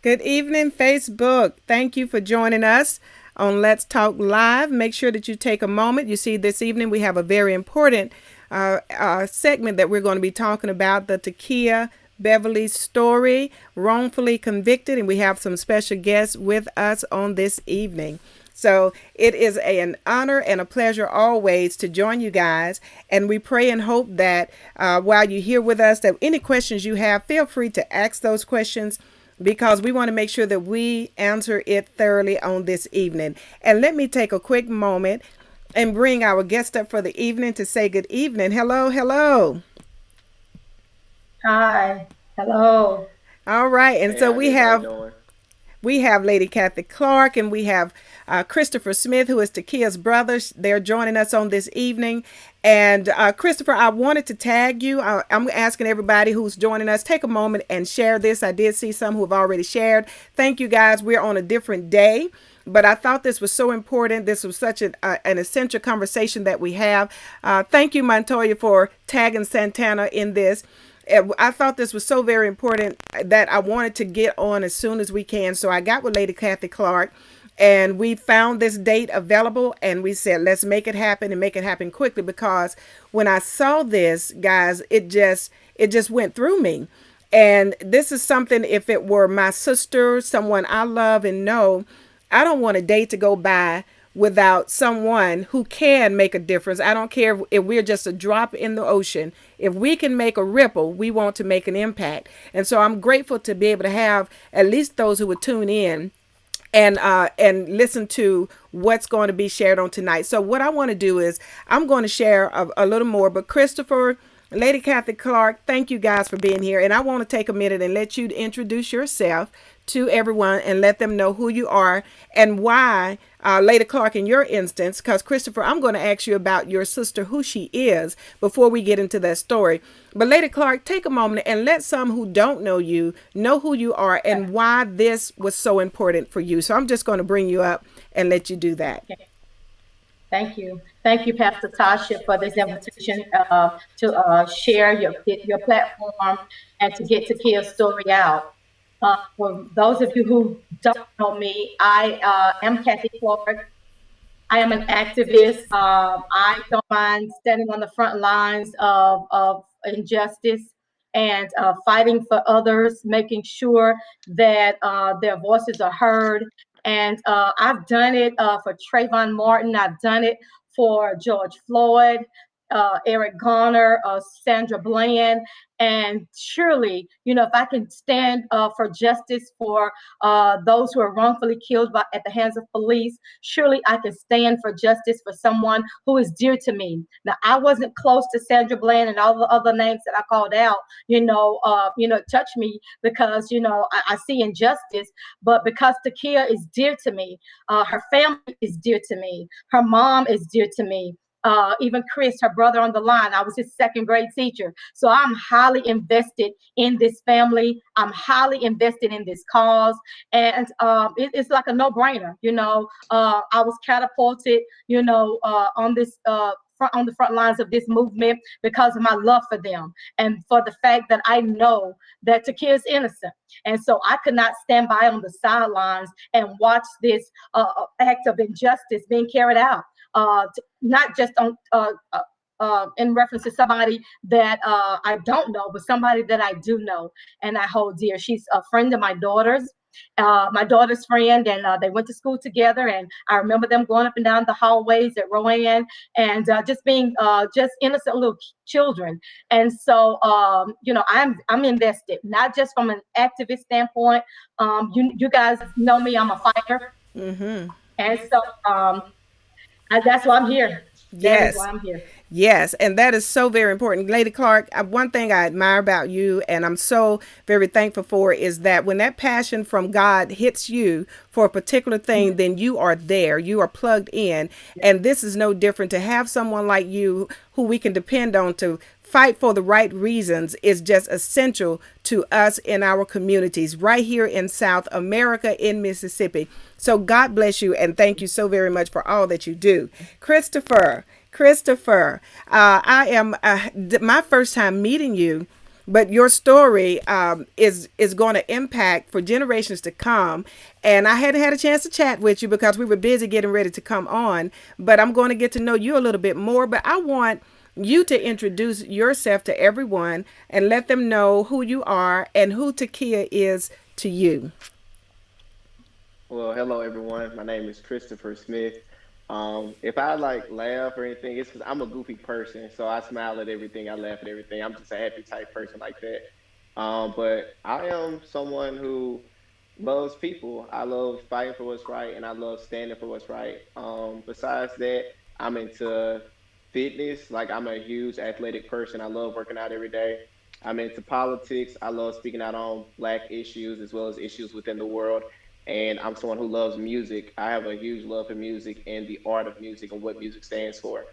Good evening, Facebook. Thank you for joining us on Let's Talk Live. Make sure that you take a moment. You see, this evening we have a very important segment that we're going to be talking about, the Takia Bevily story, wrongfully convicted, and we have some special guests with us on this evening. So it is an honor and a pleasure always to join you guys. And we pray and hope that while you're here with us, that any questions you have, feel free to ask those questions because we want to make sure that we answer it thoroughly on this evening. And let me take a quick moment and bring our guest up for the evening to say good evening. Hello, hello. Hi. Hello. All right. And Hey, so Ivy, how you doing? we have Lady Cathy Clark, and we have Christopher Smith, who is Takia's brother. They're joining us on this evening. And Christopher, I wanted to tag you. I'm asking everybody who's joining us, take a moment and share this. I did see some who have already shared. Thank you, guys. We're on a different day. But I thought this was so important. This was such an essential conversation that we have. Thank you, Montoya, for tagging Santana in this. I thought this was so very important that I wanted to get on as soon as we can. So I got with Lady Cathy Clark and we found this date available and we said, let's make it happen and make it happen quickly, because when I saw this, guys, it just went through me. And this is something, if it were my sister, someone I love and know, I don't want a day to go by without someone who can make a difference. I don't care if we're just a drop in the ocean. If we can make a ripple, we want to make an impact. And so I'm grateful to be able to have at least those who would tune in and listen to what's going to be shared on tonight. So what I want to do is I'm going to share a little more. But Christopher, Lady Cathy Clark, thank you guys for being here. And I want to take a minute and let you introduce yourself to everyone and let them know who you are and why, Lady Clark, in your instance, because Christopher, I'm going to ask you about your sister, who she is, before we get into that story. But Lady Clark, take a moment and let some who don't know you know who you are and why this was so important for you. So I'm just going to bring you up and let you do that. Okay. Thank you. Thank you, Pastor Tasha, for this invitation to share your platform and to get Takia's story out. For those of you who don't know me, I am Cathy Clark. I am an activist. I don't mind standing on the front lines of injustice and fighting for others, making sure that their voices are heard. And I've done it for Trayvon Martin. I've done it for George Floyd, Eric Garner, Sandra Bland. And surely, if I can stand for justice for those who are wrongfully killed at the hands of police, surely I can stand for justice for someone who is dear to me. Now, I wasn't close to Sandra Bland and all the other names that I called out, touch me because, I see injustice, but because Takia is dear to me, her family is dear to me, her mom is dear to me. Even Chris, her brother on the line, I was his second grade teacher. So I'm highly invested in this family. I'm highly invested in this cause. And it's like a no-brainer. I was catapulted, on the front lines of this movement because of my love for them and for the fact that I know that Takia is innocent. And so I could not stand by on the sidelines and watch this act of injustice being carried out. Not just on in reference to somebody that I don't know, but somebody that I do know and I hold dear. She's a friend of my daughter's friend, and they went to school together. And I remember them going up and down the hallways at Rowan and just being just innocent little children. And so, I'm invested, not just from an activist standpoint. You guys know me, I'm a fighter. Mm-hmm. And so, that's why I'm here. That is why Yes. I'm here. Yes, and that is so very important. Lady Clark, one thing I admire about you and I'm so very thankful for is that when that passion from God hits you for a particular thing, then you are there. You are plugged in. And this is no different. To have someone like you who we can depend on to fight for the right reasons is just essential to us in our communities right here in South America, in Mississippi. So God bless you and thank you so very much for all that you do. Christopher, I am my first time meeting you but your story is going to impact for generations to come. And I hadn't had a chance to chat with you because we were busy getting ready to come on, but I'm going to get to know you a little bit more. But I want you to introduce yourself to everyone and let them know who you are and who Takia is to you. Well, hello everyone. My name is Christopher Smith. If I like laugh or anything, it's because I'm a goofy person, so I smile at everything, I laugh at everything. I'm just a happy type person like that. But I am someone who loves people. I love fighting for what's right, and I love standing for what's right. Besides that, I'm into fitness. Like I'm a huge athletic person. I love working out every day. I'm into politics. I love speaking out on Black issues as well as issues within the world, and I'm someone who loves music. I have a huge love for music and the art of music and what music stands for.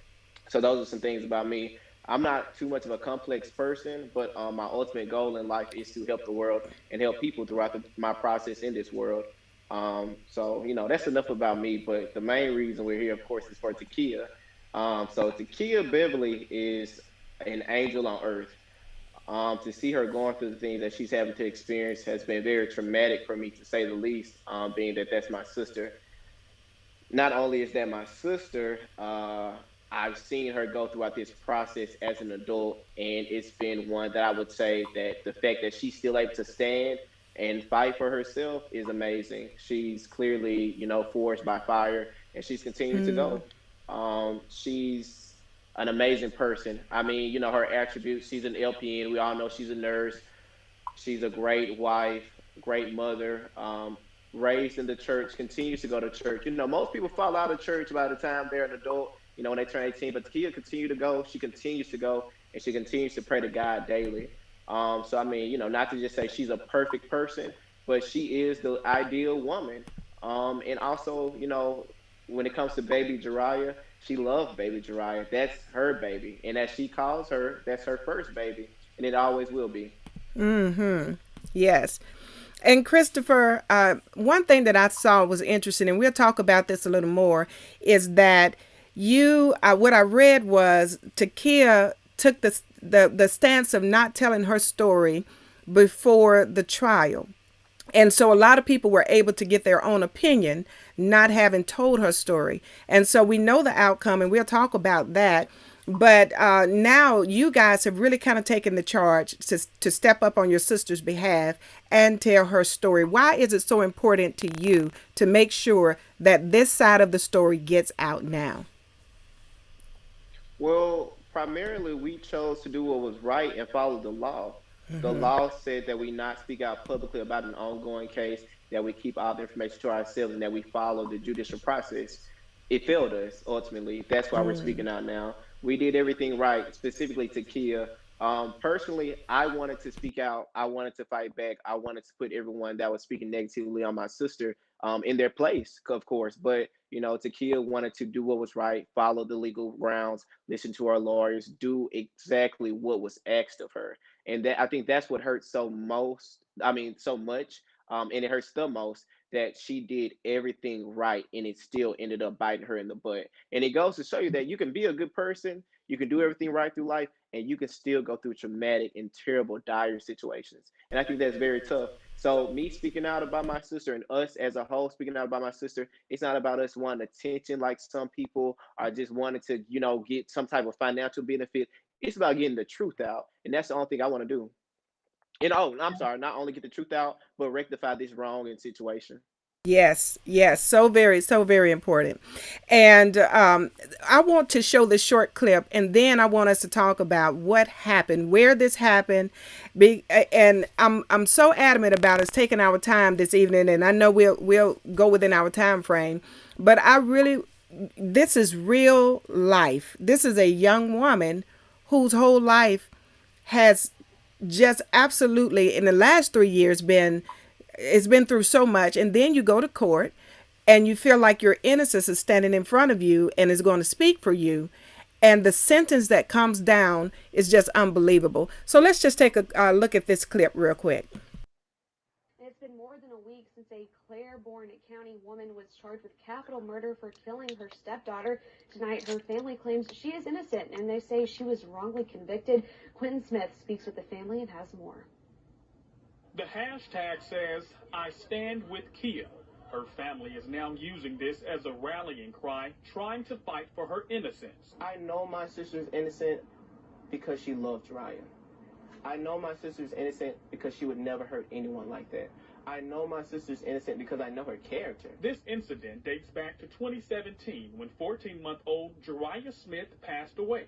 So those are some things about me. I'm not too much of a complex person, but my ultimate goal in life is to help the world and help people throughout my process in this world. So that's enough about me. But the main reason we're here, of course, is for Takia. So Takia Bevily is an angel on earth. To see her going through the things that she's having to experience has been very traumatic for me, to say the least. Being that that's my sister. Not only is that my sister, I've seen her go throughout this process as an adult, and it's been one that I would say that the fact that she's still able to stand and fight for herself is amazing. She's clearly, forged by fire, and she's continuing to Mm, go. She's an amazing person. I mean, her attributes. She's an LPN. We all know she's a nurse. She's a great wife, great mother, raised in the church, continues to go to church. Most people fall out of church by the time they're an adult, when they turn 18, but Takia continue to go. She continues to go, and she continues to pray to God daily. So, I mean, not to just say she's a perfect person, but she is the ideal woman. And also, when it comes to baby Jariah, she loves baby Jariah. That's her baby. And as she calls her, that's her first baby. And it always will be. mm-hmm. Yes. And Christopher, one thing that I saw was interesting, and we'll talk about this a little more, is that what I read was Takia took the stance of not telling her story before the trial. And so a lot of people were able to get their own opinion, not having told her story. And so we know the outcome, and we'll talk about that. But now you guys have really kind of taken the charge to step up on your sister's behalf and tell her story. Why is it so important to you to make sure that this side of the story gets out now? Well, primarily we chose to do what was right and follow the law. The law said that we not speak out publicly about an ongoing case, that we keep all the information to ourselves, and that we follow the judicial process. It failed us ultimately. That's why we're speaking out now. We did everything right, specifically to Kia. Personally, I wanted to speak out. I wanted to fight back. I wanted to put everyone that was speaking negatively on my sister in their place, of course. But Takia wanted to do what was right, follow the legal grounds, listen to our lawyers, do exactly what was asked of her. And that, I think that's what hurts so most. I mean, so much, and it hurts the most that she did everything right, and it still ended up biting her in the butt. And it goes to show you that you can be a good person, you can do everything right through life, and you can still go through traumatic and terrible, dire situations. And I think that's very tough. So me speaking out about my sister and us as a whole speaking out about my sister, it's not about us wanting attention like some people are just wanting to, get some type of financial benefit. It's about getting the truth out. And that's the only thing I want to do. And oh, I'm sorry, not only get the truth out, but rectify this wrong in situation. Yes, yes, so very important. And I want to show this short clip, and then I want us to talk about what happened, where this happened. And I'm so adamant about us taking our time this evening, and I know we'll go within our time frame, but I really, this is real life. This is a young woman whose whole life has just absolutely in the last 3 years been it's been through so much, and then you go to court and you feel like your innocence is standing in front of you and is going to speak for you, and the sentence that comes down is just unbelievable. So let's just take a look at this clip real quick. Claiborne County woman was charged with capital murder for killing her stepdaughter. Tonight, her family claims she is innocent, and they say she was wrongly convicted. Quentin Smith speaks with the family and has more. The hashtag says, I stand with Kia. Her family is now using this as a rallying cry, trying to fight for her innocence. I know my sister's innocent because she loved Jiraiya. I know my sister's innocent because she would never hurt anyone like that. I know my sister's innocent because I know her character. This incident dates back to 2017 when 14-month-old Jiraiya Smith passed away.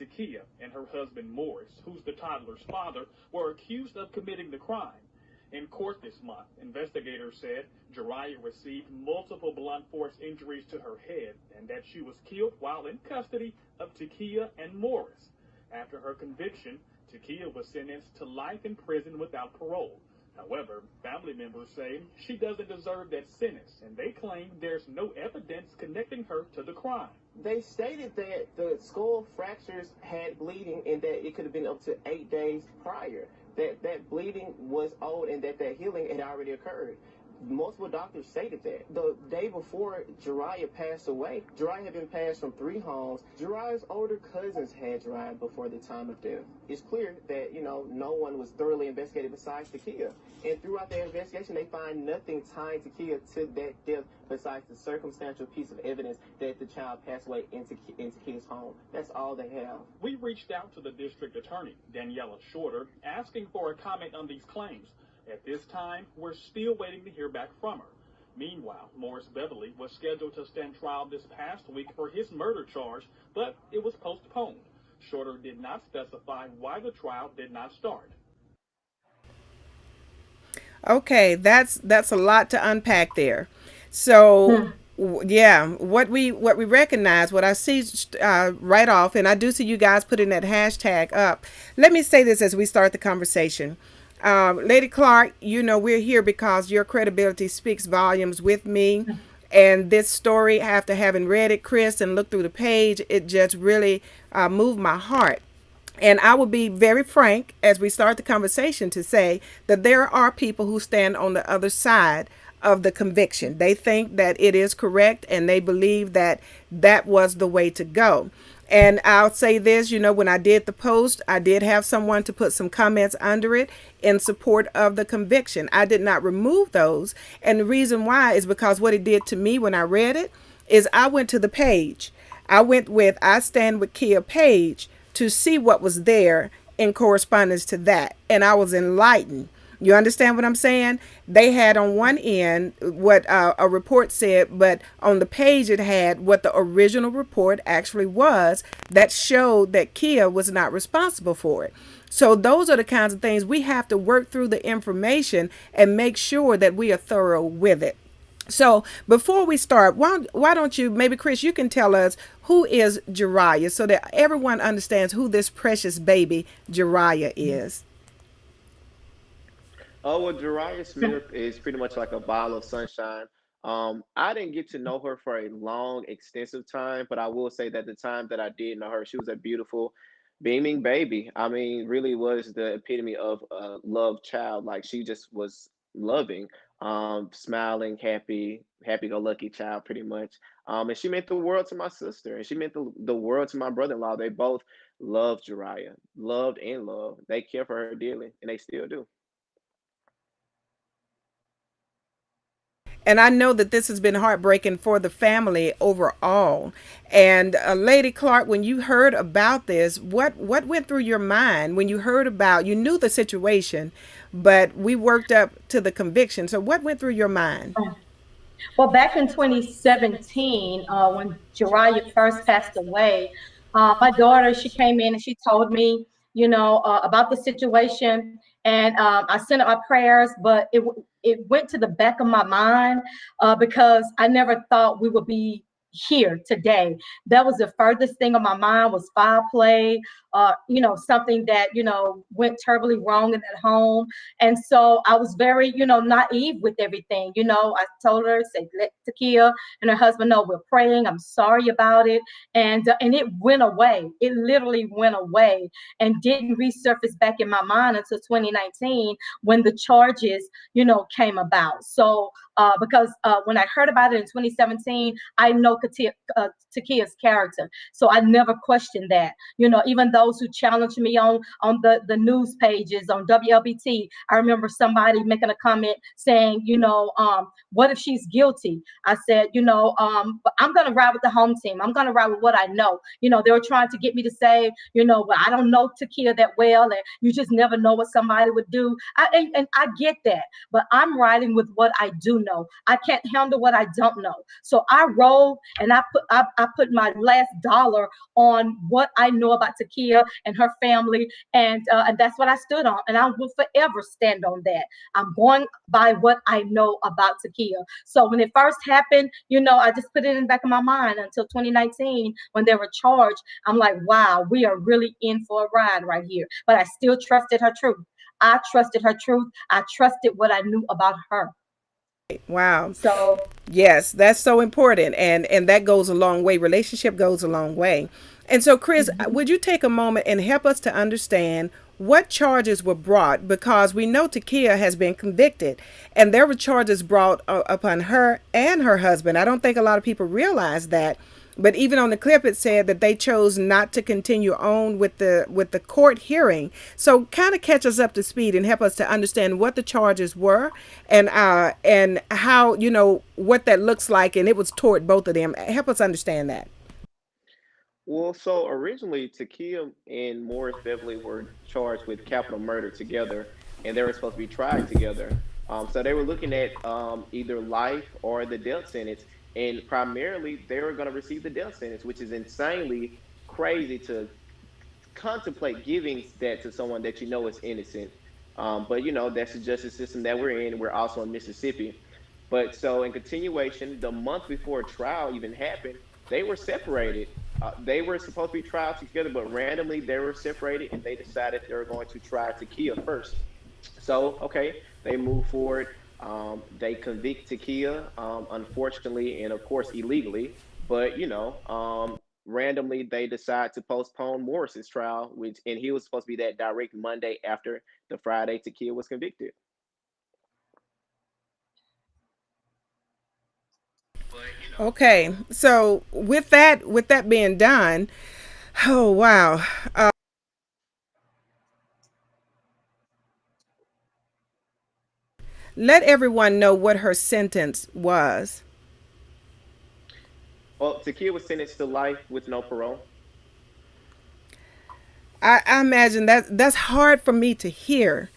Takia and her husband Morris, who's the toddler's father, were accused of committing the crime. In court this month, investigators said Jiraiya received multiple blunt force injuries to her head and that she was killed while in custody of Takia and Morris. After her conviction, Takia was sentenced to life in prison without parole. However, family members say she doesn't deserve that sentence, and they claim there's no evidence connecting her to the crime. They stated that the skull fractures had bleeding and that it could have been up to 8 days prior. That bleeding was old and that healing had already occurred. Multiple doctors stated that. The day before Jiraiya passed away, Jiraiya had been passed from 3 homes. Jiraiya's older cousins had Jiraiya before the time of death. It's clear that, no one was thoroughly investigated besides Takia. And throughout their investigation, they find nothing tying Takia to that death besides the circumstantial piece of evidence that the child passed away in Takia's home. That's all they have. We reached out to the district attorney, Daniela Shorter, asking for a comment on these claims. At this time, we're still waiting to hear back from her. Meanwhile, Morris Bevily was scheduled to stand trial this past week for his murder charge, but it was postponed. Shorter did not specify why the trial did not start. Okay, that's a lot to unpack there. So yeah, what we recognize, what I see right off, and I do see you guys putting that hashtag up. Let me say this as we start the conversation. Lady Clark, we're here because your credibility speaks volumes with me. And this story, after having read it, Chris, and looked through the page, it just really moved my heart. And I will be very frank as we start the conversation to say that there are people who stand on the other side of the conviction. They think that it is correct and they believe that that was the way to go. And I'll say this, when I did the post, I did have someone to put some comments under it in support of the conviction. I did not remove those. And the reason why is because what it did to me when I read it is I went to the page. I went with I Stand With Kia page to see what was there in correspondence to that. And I was enlightened. You understand what I'm saying? They had on one end what a report said, but on the page it had what the original report actually was that showed that Kia was not responsible for it. So those are the kinds of things we have to work through the information and make sure that we are thorough with it. So before we start, why don't you, maybe Chris, you can tell us who is Jiraiya so that everyone understands who this precious baby Jiraiya is. Oh, well, Jiraiya Smith is pretty much like a ball of sunshine. I didn't get to know her for a long, extensive time, but I will say that the time that I did know her, she was a beautiful, beaming baby. I mean, really was the epitome of a loved child. Like she just was loving, smiling, happy, happy-go-lucky child, pretty much. And she meant the world to my sister, and she meant the world to my brother-in-law. They both loved Jiraiya, loved and loved. They care for her dearly, and they still do. And I know that this has been heartbreaking for the family overall. And Lady Clark, when you heard about this, what went through your mind when you heard about, you knew the situation, but we worked up to the conviction. So what went through your mind? Well, back in 2017, when Jiraiya first passed away, my daughter, she came in and she told me, about the situation. And I sent up my prayers, but it went to the back of my mind because I never thought we would be here today. That was the furthest thing on my mind was foul play, something that, went terribly wrong in that home. And so I was very, naive with everything. I told her, say, let Takia and her husband know we're praying. I'm sorry about it. And it went away. It literally went away and didn't resurface back in my mind until 2019 when the charges, came about. So because when I heard about it in 2017, I know Takia's character, so I never questioned that. Even those who challenged me on the news pages on WLBT, I remember somebody making a comment saying, what if she's guilty? I said, but I'm gonna ride with the home team. I'm gonna ride with what I know. They were trying to get me to say, well, I don't know Takia that well, and you just never know what somebody would do. And I get that, but I'm riding with what I do know. I can't handle what I don't know. So I roll and I put my last dollar on what I know about Takia and her family, and that's what I stood on, and I will forever stand on that. I'm going by what I know about Takia. So when it first happened, I just put it in the back of my mind until 2019 when they were charged. I'm like, wow, we are really in for a ride right here. But I still trusted her truth. I trusted her truth. I trusted what I knew about her. Wow. So Yes, that's so important, and that goes a long way. Relationship goes a long way. And so, Chris, would you take a moment and help us to understand what charges were brought? Because we know Takia has been convicted, and there were charges brought upon her and her husband. I don't think a lot of people realize that. But even on the clip, it said that they chose not to continue on with the court hearing. So, kind of catch us up to speed and help us to understand what the charges were, and how what that looks like, and it was toward both of them. Help us understand that. Well, so originally, Takia and Morris Bevily were charged with capital murder together, and they were supposed to be tried together. So they were looking at either life or the death sentence, and primarily they were going to receive the death sentence, which is insanely crazy to contemplate giving that to someone that you know is innocent. But that's the justice system that we're in. We're also in Mississippi. But so in continuation, the month before trial even happened, they were separated. They were supposed to be tried together, but randomly they were separated, and they decided they were going to try Takia first. So okay, they move forward. They convict Takia, unfortunately, and of course illegally. But randomly they decide to postpone Morris's trial, and he was supposed to be that direct Monday after the Friday Takia was convicted. Okay, so with that being done, oh wow, let everyone know what her sentence was. Well, Takia was sentenced to life with no parole. I imagine that's hard for me to hear.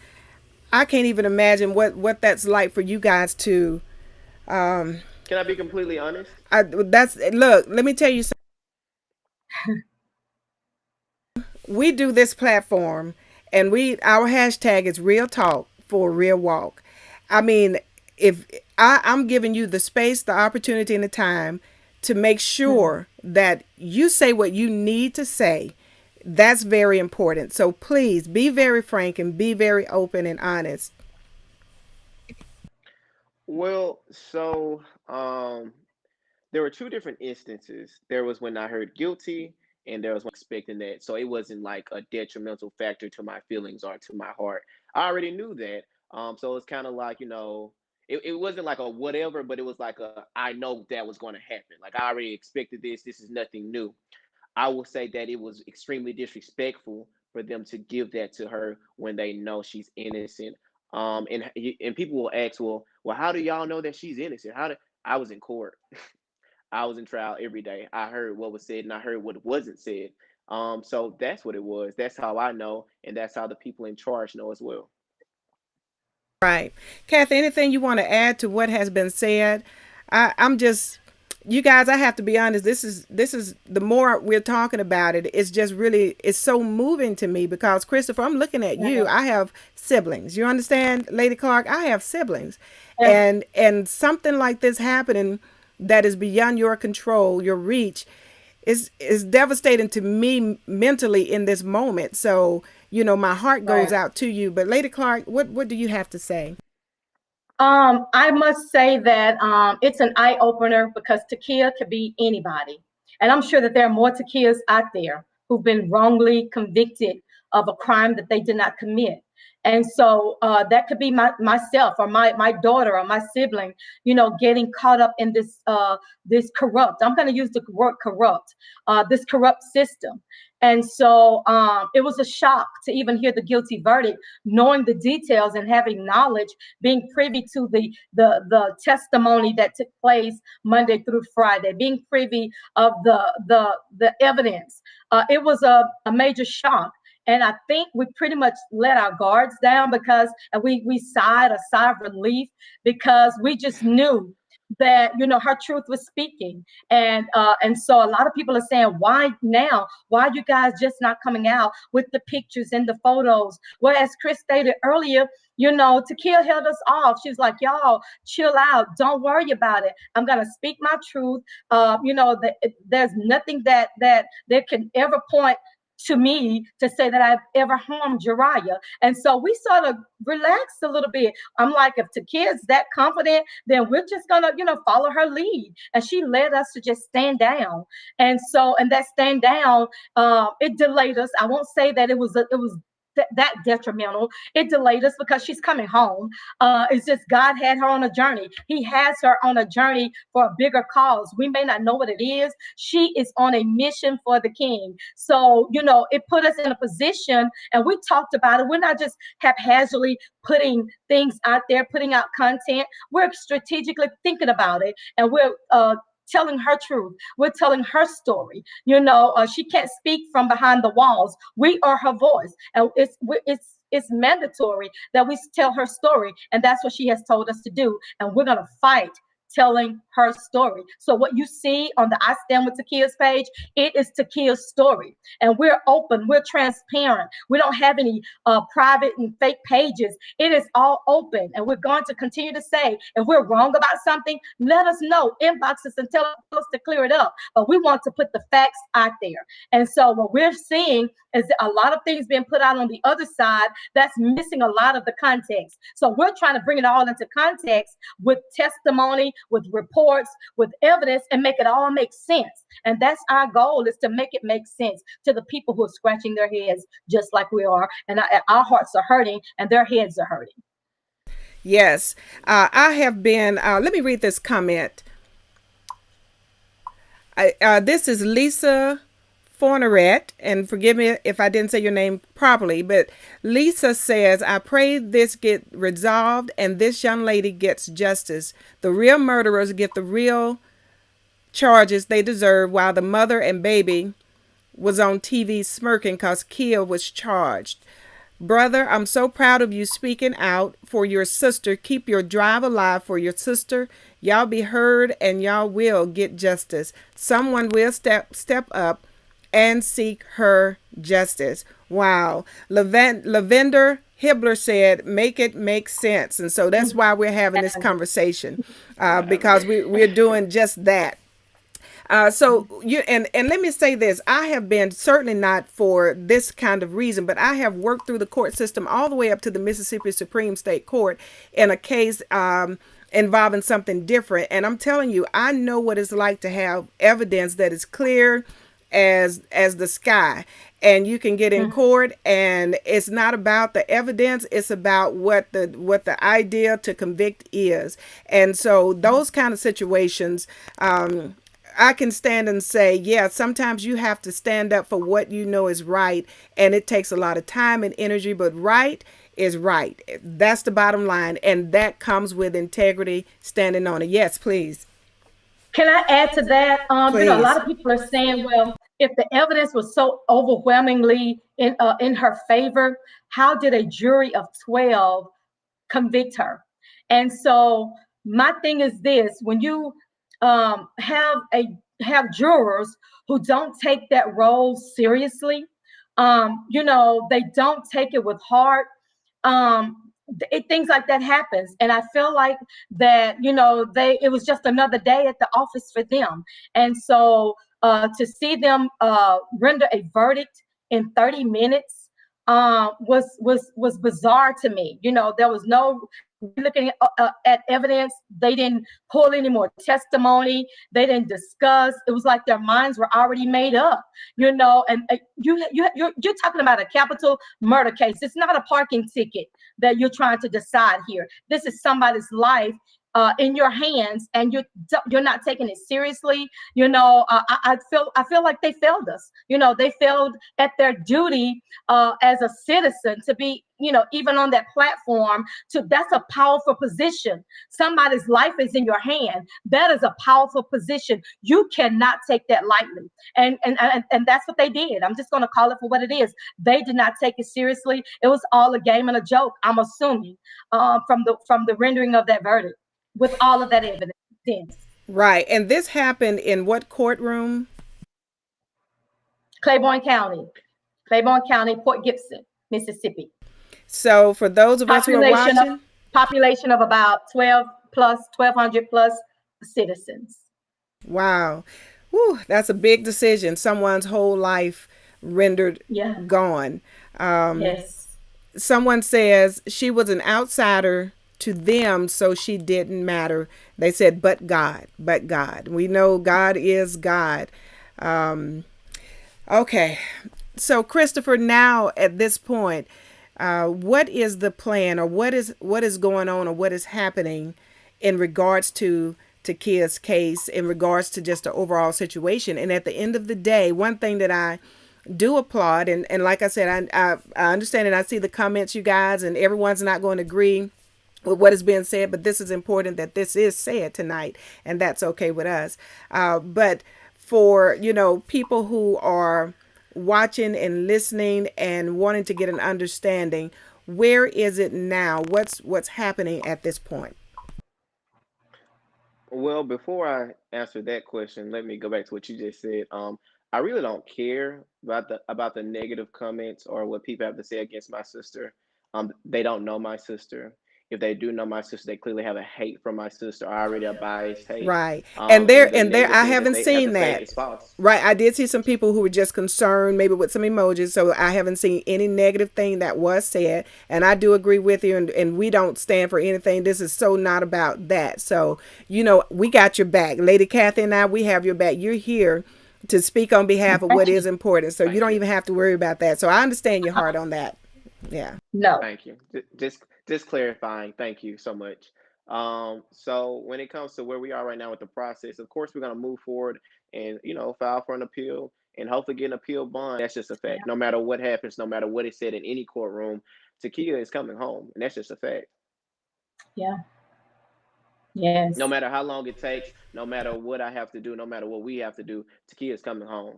I can't even imagine what that's like for you guys to. Um, Can I be completely honest? that's look. Let me tell you something. We do this platform, and our hashtag is real talk for a real walk. I mean, if I'm giving you the space, the opportunity, and the time to make sure that you say what you need to say, that's very important. So please be very frank and be very open and honest. Well, so there were two different instances. There was when I heard guilty, and there was when expecting that. So it wasn't like a detrimental factor to my feelings or to my heart. I already knew that. So it's kind of like, it wasn't like a whatever, but it was like I know that was going to happen. Like I already expected this. This is nothing new. I will say that it was extremely disrespectful for them to give that to her when they know she's innocent. And people will ask, well, how do y'all know that she's innocent? How do I was in court. I was in trial every day. I heard what was said and I heard what wasn't said. So that's what it was. That's how I know, and that's how the people in charge know as well. Right. Kathy, anything you want to add to what has been said? I'm just, you guys, I have to be honest, this is the more we're talking about it, it's just really, it's so moving to me because Christopher, I'm looking at you. I have siblings. You understand, Lady Clark? I have siblings. And something like this happening that is beyond your control, your reach, is devastating to me mentally in this moment. So, my heart goes Right. out to you. But Lady Clark, what do you have to say? I must say that it's an eye opener because Takia could be anybody. And I'm sure that there are more Takias out there who've been wrongly convicted of a crime that they did not commit. And so that could be myself or my daughter or my sibling, getting caught up in this corrupt. I'm going to use the word corrupt, this corrupt system. And so it was a shock to even hear the guilty verdict, knowing the details and having knowledge, being privy to the testimony that took place Monday through Friday, being privy of the evidence. It was a major shock. And I think we pretty much let our guards down because we sighed a sigh of relief because we just knew that her truth was speaking. And so a lot of people are saying, why now? Why are you guys just not coming out with the pictures and the photos? Well, as Chris stated earlier, Takia held us off. She's like, y'all chill out, don't worry about it, I'm gonna speak my truth. There's nothing that there can ever point to me to say that I've ever harmed Jariah. And so we sort of relaxed a little bit. I'm like, if Takia's that confident, then we're just gonna, follow her lead. And she led us to just stand down. And that stand down, it delayed us. I won't say that it was that detrimental. It delayed us because she's coming home. It's just God had her on a journey. He has her on a journey for a bigger cause. We may not know what it is. She is on a mission for the King. So, it put us in a position, and we talked about it. We're not just haphazardly putting things out there, putting out content. We're strategically thinking about it, and we're telling her truth. We're telling her story. She can't speak from behind the walls. We are her voice, and it's mandatory that we tell her story, and that's what she has told us to do. And we're gonna fight telling her story. So what you see on the I Stand With Takia's page, it is Takia's story. And we're open, we're transparent. We don't have any private and fake pages. It is all open. And we're going to continue to say, if we're wrong about something, let us know, inbox us and tell us to clear it up. But we want to put the facts out there. And so what we're seeing is a lot of things being put out on the other side that's missing a lot of the context. So we're trying to bring it all into context with testimony, with reports, with evidence, and make it all make sense. And that's our goal, is to make it make sense to the people who are scratching their heads just like we are. And our hearts are hurting and their heads are hurting. Yes. I have been, let me read this comment. This is Lisa Forneret, and forgive me if I didn't say your name properly, but Lisa says, I pray this get resolved and this young lady gets justice. The real murderers get the real charges they deserve, while the mother and baby was on TV smirking because Kia was charged. Brother, I'm so proud of you speaking out for your sister. Keep your drive alive for your sister. Y'all be heard and y'all will get justice. Someone will step up and seek her justice. Wow. Lavender Hibbler said, make it make sense. And so that's why we're having this conversation, because we're doing just that. So let me say this, I have been certainly not for this kind of reason, but I have worked through the court system all the way up to the Mississippi Supreme State Court in a case involving something different. And I'm telling you, I know what it's like to have evidence that is clear as the sky, and you can get in court, and it's not about the evidence, it's about what the idea to convict is. And so those kind of situations, I can stand and say, yeah, sometimes you have to stand up for what you know is right, and it takes a lot of time and energy, but right is right. That's the bottom line, and that comes with integrity, standing on it. Yes, please. Can I add to that? A lot of people are saying, well, if the evidence was so overwhelmingly in her favor, how did a jury of 12 convict her? And so my thing is this: when you have jurors who don't take that role seriously, they don't take it with heart. Things like that happens, and I feel like that it was just another day at the office for them. And so to see them render a verdict in 30 minutes was bizarre to me. There was no looking at evidence. They didn't pull any more testimony. They didn't discuss. It was like their minds were already made up, you know. And you're talking about a capital murder case. It's not a parking ticket that you're trying to decide here. This is somebody's life in your hands, and you're not taking it seriously. You know, I feel like they failed us. You know, they failed at their duty as a citizen to be, you know, even on that platform. To That's a powerful position. Somebody's life is in your hand. That is a powerful position. You cannot take that lightly. And that's what they did. I'm just going to call it for what it is. They did not take it seriously. It was all a game and a joke, I'm assuming, from the rendering of that verdict, with all of that evidence. Right. And this happened in what courtroom? Claiborne County, Port Gibson, Mississippi. So for those of us who are watching, population of about 1,200 plus citizens. Wow. Whew, that's a big decision. Someone's whole life rendered gone. Yes. Someone says she was an outsider to them, so she didn't matter. They said, but God, but God. We know God is God. Okay. So Christopher, now at this point, what is the plan, or what is going on, or what is happening in regards to Kia's case, in regards to just the overall situation? And at the end of the day, one thing that I do applaud, and like I said, I understand, and I see the comments, you guys, and everyone's not going to agree with what is being said, but this is important that this is said tonight, and that's okay with us. But for, you know, people who are watching and listening and wanting to get an understanding, where is it now? What's happening at this point? Well, before I answer that question, let me go back to what you just said. I really don't care about the negative comments or what people have to say against my sister. They don't know my sister. If they do know my sister, they clearly have a hate for my sister, or already a biased hate. Right. And And the there negative I things that haven't they have seen to say that. is false. Right. I did see some people who were just concerned, maybe with some emojis. So I haven't seen any negative thing that was said. And I do agree with you. And we don't stand for anything. This is so not about that. So, you know, we got your back. Lady Cathy and I, we have your back. You're here to speak on behalf of what is important. So you don't even have to worry about that. So I understand your heart on that. Yeah. No. Thank you. Just clarifying. Thank you so much. So when it comes to where we are right now with the process, of course we're gonna move forward and, you know, file for an appeal and hopefully get an appeal bond. That's just a fact. No matter what happens, no matter what is said in any courtroom, Takia is coming home, and that's just a fact. Yeah. Yes. No matter how long it takes, no matter what I have to do, no matter what we have to do, Takia is coming home.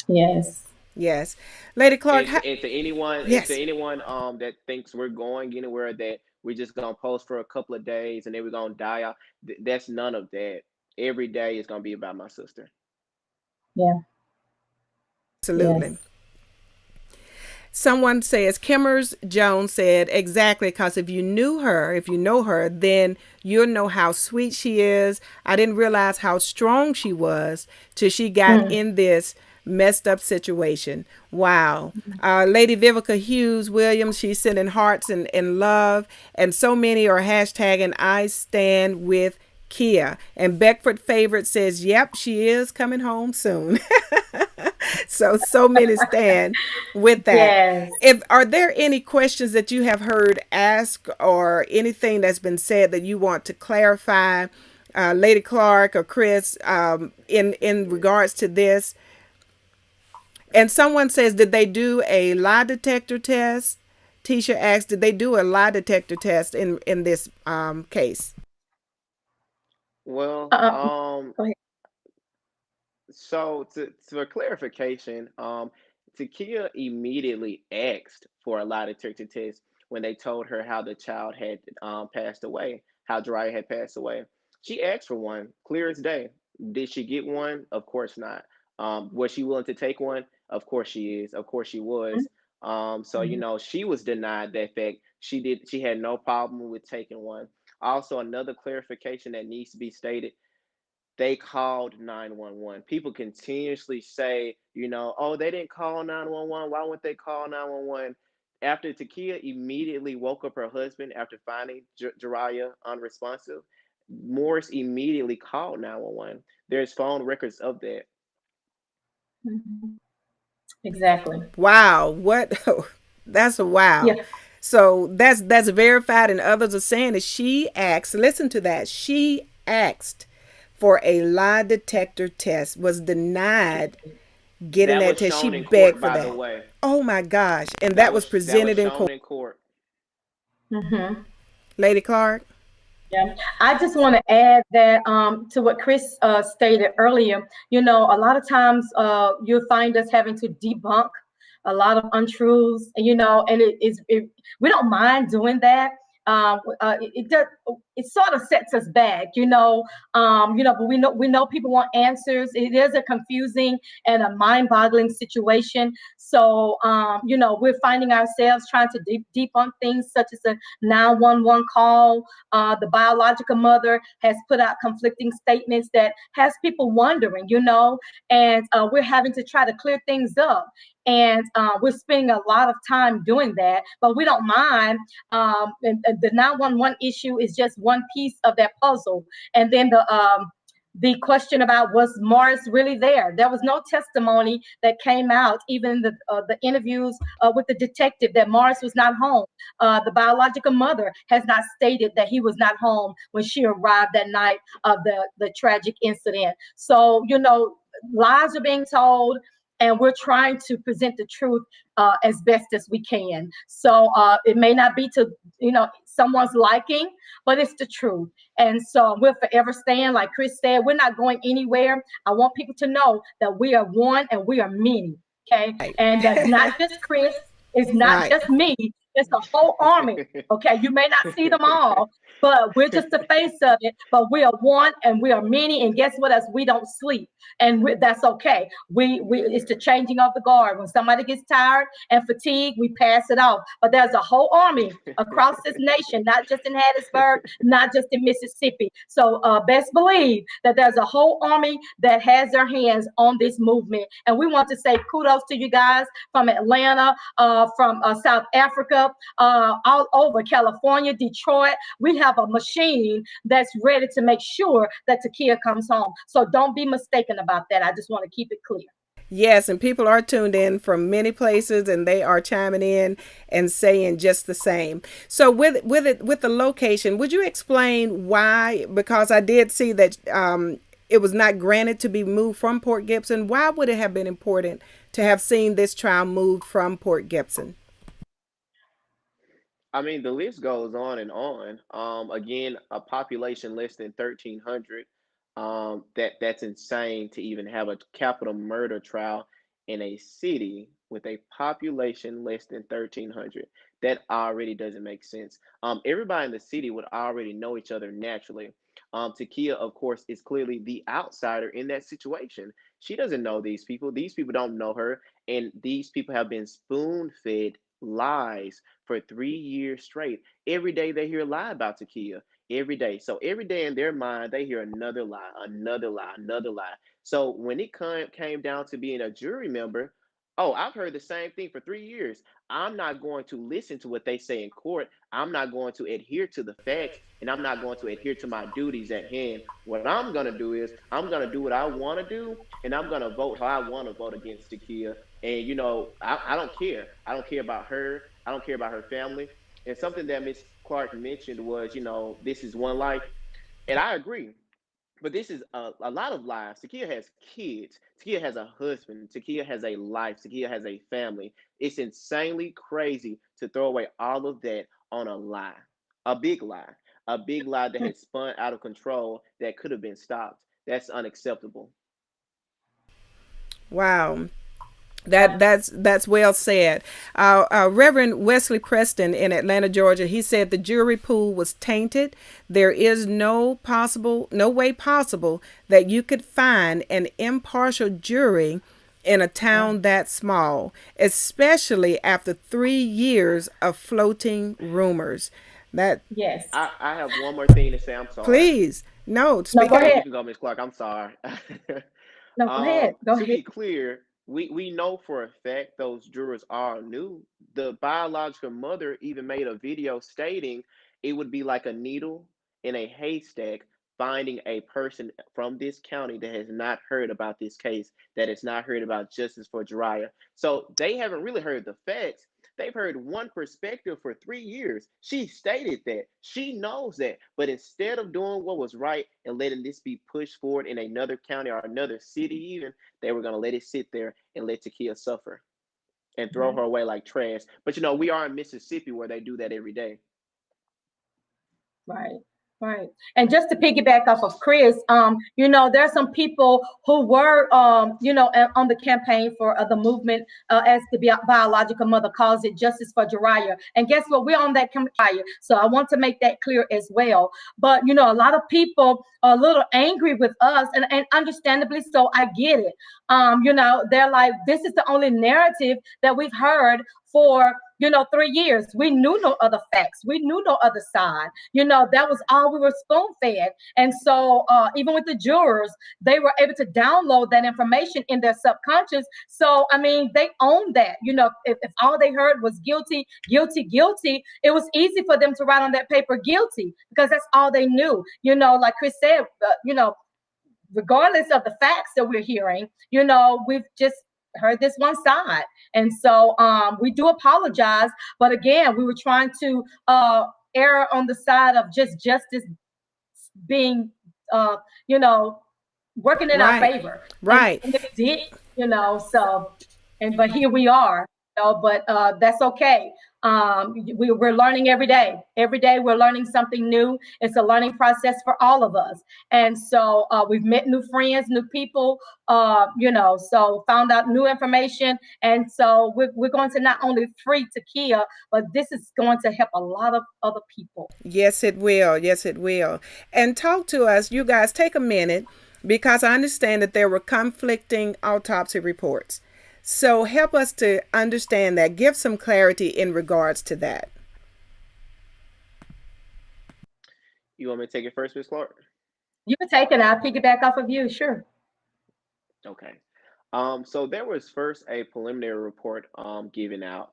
Yes. Yes. Lady Clark, And to anyone, yes. that thinks we're going anywhere, that we're just gonna post for a couple of days and then we're gonna die out, that's none of that. Every day is gonna be about my sister. Yeah. Absolutely. Yes. Someone says, Kimmers Jones said, exactly, because if you know her, then you'll know how sweet she is. I didn't realize how strong she was till she got in this messed up situation. Wow. Lady Vivica Hughes Williams, she's sending hearts and love. And so many are hashtagging, I stand with Kia. And Beckford Favorite says, yep, she is coming home soon. So many stand with that. Yes. If are there any questions that you have heard asked, or anything that's been said that you want to clarify, Lady Clark or Chris, in regards to this? And someone says, did they do a lie detector test? Tisha asked, did they do a lie detector test in this case? Well, Go ahead. so for clarification, Takia immediately asked for a lie detector test when they told her how the child had passed away, how Jariah had passed away. She asked for one, clear as day. Did she get one? Of course not. Was she willing to take one? Of course she is. Of course she was. So you Mhm. know, she was denied that fact. She had no problem with taking one. Also, another clarification that needs to be stated, they called 911. People continuously say, you know, oh, they didn't call 911. Why wouldn't they call 911? After Takia immediately woke up her husband after finding Jariah unresponsive, Morris immediately called 911. There's phone records of that. Mhm. Exactly. Wow, what? That's a wow. Yeah. So that's verified, and others are saying that she asked. Listen to that. She asked for a lie detector test, was denied getting That that was test. She shown in begged court, for by the that. way. Oh my gosh! And that was That was presented in shown court. in court. Hmm. Lady Clark. Yeah, I just want to add that to what Chris stated earlier. You know, a lot of times you'll find us having to debunk a lot of untruths, you know, and we don't mind doing that. It does, it sort of sets us back, you know, but we know people want answers. It is a confusing and a mind-boggling situation. So, you know, we're finding ourselves trying to debunk things such as a 911 call. The biological mother has put out conflicting statements that has people wondering, you know, and we're having to try to clear things up. And we're spending a lot of time doing that, but we don't mind. And the 911 issue is just one piece of that puzzle. And then the question about was Morris really there? There was no testimony that came out, even the interviews with the detective, that Morris was not home. The biological mother has not stated that he was not home when she arrived that night of the tragic incident. So, you know, lies are being told, and we're trying to present the truth as best as we can. So it may not be to, you know, someone's liking, but it's the truth. And so we'll forever stand, like Chris said, we're not going anywhere. I want people to know that we are one and we are many. Okay. Right. And that's not just Chris, it's not Right. just me, it's a whole army. Okay. You may not see them all, but we're just the face of it. But we are one and we are many. And guess what? As we don't sleep, and that's okay. We it's the changing of the guard. When somebody gets tired and fatigued, we pass it off. But there's a whole army across this nation, not just in Hattiesburg, not just in Mississippi. So best believe that there's a whole army that has their hands on this movement. And we want to say kudos to you guys from Atlanta, from South Africa, all over California, Detroit. We have a machine that's ready to make sure that Takia comes home. So don't be mistaken about that. I just want to keep it clear. Yes, and people are tuned in from many places, and they are chiming in and saying just the same. So with the location, would you explain why? Because I did see that it was not granted to be moved from Port Gibson. Why would it have been important to have seen this trial moved from Port Gibson? I mean, the list goes on and on. Again, a population less than 1,300. That's insane to even have a capital murder trial in a city with a population less than 1,300. That already doesn't make sense. Everybody in the city would already know each other naturally. Takia, of course, is clearly the outsider in that situation. She doesn't know these people. These people don't know her, and these people have been spoon fed lies for 3 years straight. Every day they hear a lie about Takia. Every day. So every day in their mind, they hear another lie, another lie, another lie. So when it came down to being a jury member, oh, I've heard the same thing for 3 years. I'm not going to listen to what they say in court. I'm not going to adhere to the facts, and I'm not going to adhere to my duties at hand. What I'm going to do is I'm going to do what I want to do, and I'm going to vote how I want to vote against Takia. And I don't care. I don't care about her. I don't care about her family. And something that Miss Clark mentioned was, this is one life, and I agree. But this is a lot of lives. Takia has kids. Takia has a husband. Takia has a life. Takia has a family. It's insanely crazy to throw away all of that on a lie, a big lie that had spun out of control that could have been stopped. That's unacceptable. Wow. That's well said. Reverend Wesley Preston in Atlanta, Georgia, he said the jury pool was tainted. There is no way possible that you could find an impartial jury in a Yeah. town that small, especially after 3 years of floating rumors. That Yes. I have one more thing to say. I'm sorry. please no No, speak go You out. you ahead. can go, Miss Clark. I'm sorry. No, go ahead. Go To ahead. be clear, we know for a fact those jurors all knew. The biological mother even made a video stating it would be like a needle in a haystack finding a person from this county that has not heard about this case, that has not heard about justice for Jariah. So they haven't really heard the facts. They've heard one perspective for 3 years. She stated that. She knows that. But instead of doing what was right and letting this be pushed forward in another county or another city, even, they were going to let it sit there and let Takia suffer and throw her Right. away like trash. But we are in Mississippi where they do that every day. Right, right. And just to piggyback off of Chris, there are some people who were, on the campaign for the movement, as the biological mother calls it, justice for Jariah. And guess what? We're on that campaign. So I want to make that clear as well. But, a lot of people are a little angry with us, and understandably so. I get it. They're like, this is the only narrative that we've heard for 3 years. We knew no other facts. We knew no other side. That was all we were spoon fed. And so, even with the jurors, they were able to download that information in their subconscious. So, I mean, they own that. If all they heard was guilty, guilty, guilty, it was easy for them to write on that paper guilty, because that's all they knew. Like Chris said, regardless of the facts that we're hearing, we've just heard this one side. And so, we do apologize. But again, we were trying to err on the side of just justice being, uh, you know, working in our Right. favor. And, Right. and it did, so, but here we are, but that's okay. We're learning every day. Every day we're learning something new. It's a learning process for all of us. And so, we've met new friends, new people, so found out new information. And so we're going to not only free Takia, but this is going to help a lot of other people. Yes, it will. Yes, it will. And talk to us. You guys take a minute, because I understand that there were conflicting autopsy reports. So help us to understand that. Give some clarity in regards to that. You want me to take it first, Miss Clark? You can take it. I'll piggyback off of you. Sure. Okay. So there was first a preliminary report given out.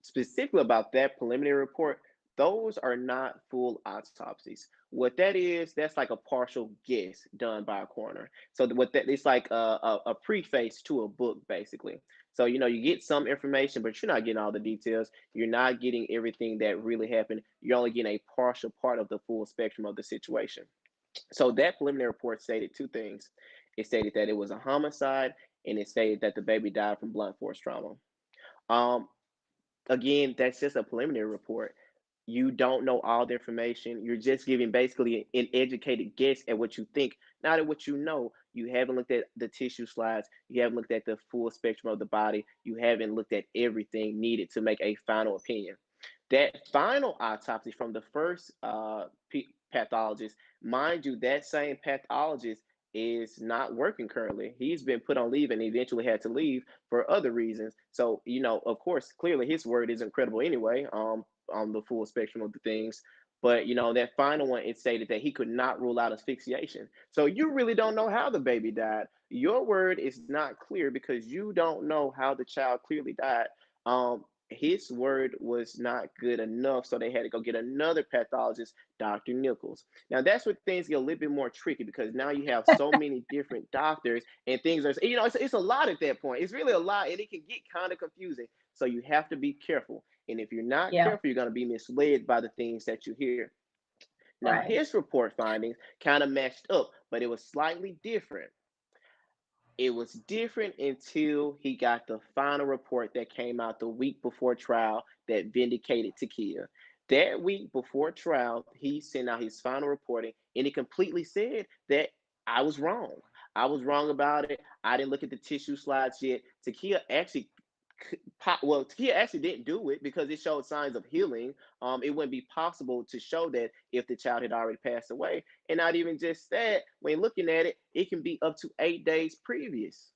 Specifically about that preliminary report, those are not full autopsies. What that is, that's like a partial guess done by a coroner. So what that it's like a preface to a book, basically. So you get some information, but you're not getting all the details. You're not getting everything that really happened. You're only getting a partial part of the full spectrum of the situation. So that preliminary report stated two things. It stated that it was a homicide, and it stated that the baby died from blunt force trauma. Um, Again, that's just a preliminary report. You don't know all the information. You're just giving basically an educated guess at what you think, not at what you know. You haven't looked at the tissue slides. You haven't looked at the full spectrum of the body. You haven't looked at everything needed to make a final opinion. That final autopsy from the first pathologist, mind you, that same pathologist is not working currently. He's been put on leave and eventually had to leave for other reasons. So, of course, clearly his word isn't credible anyway, on the full spectrum of the things. But, that final one, it stated that he could not rule out asphyxiation. So you really don't know how the baby died. Your word is not clear because you don't know how the child clearly died. His word was not good enough, so they had to go get another pathologist, Dr. Nichols. Now that's where things get a little bit more tricky, because now you have so many different doctors and things are, it's a lot at that point. It's really a lot, and it can get kind of confusing. So you have to be careful. And if you're not Yeah. careful, you're going to be misled by the things that you hear. Now, Right. his report findings kind of matched up, but it was slightly different. It was different until he got the final report that came out the week before trial that vindicated Takia. That week before trial, he sent out his final reporting, and he completely said that I was wrong. I was wrong about it. I didn't look at the tissue slides yet. Takia actually didn't do it because it showed signs of healing. It wouldn't be possible to show that if the child had already passed away. And not even just that, when looking at it, it can be up to 8 days previous.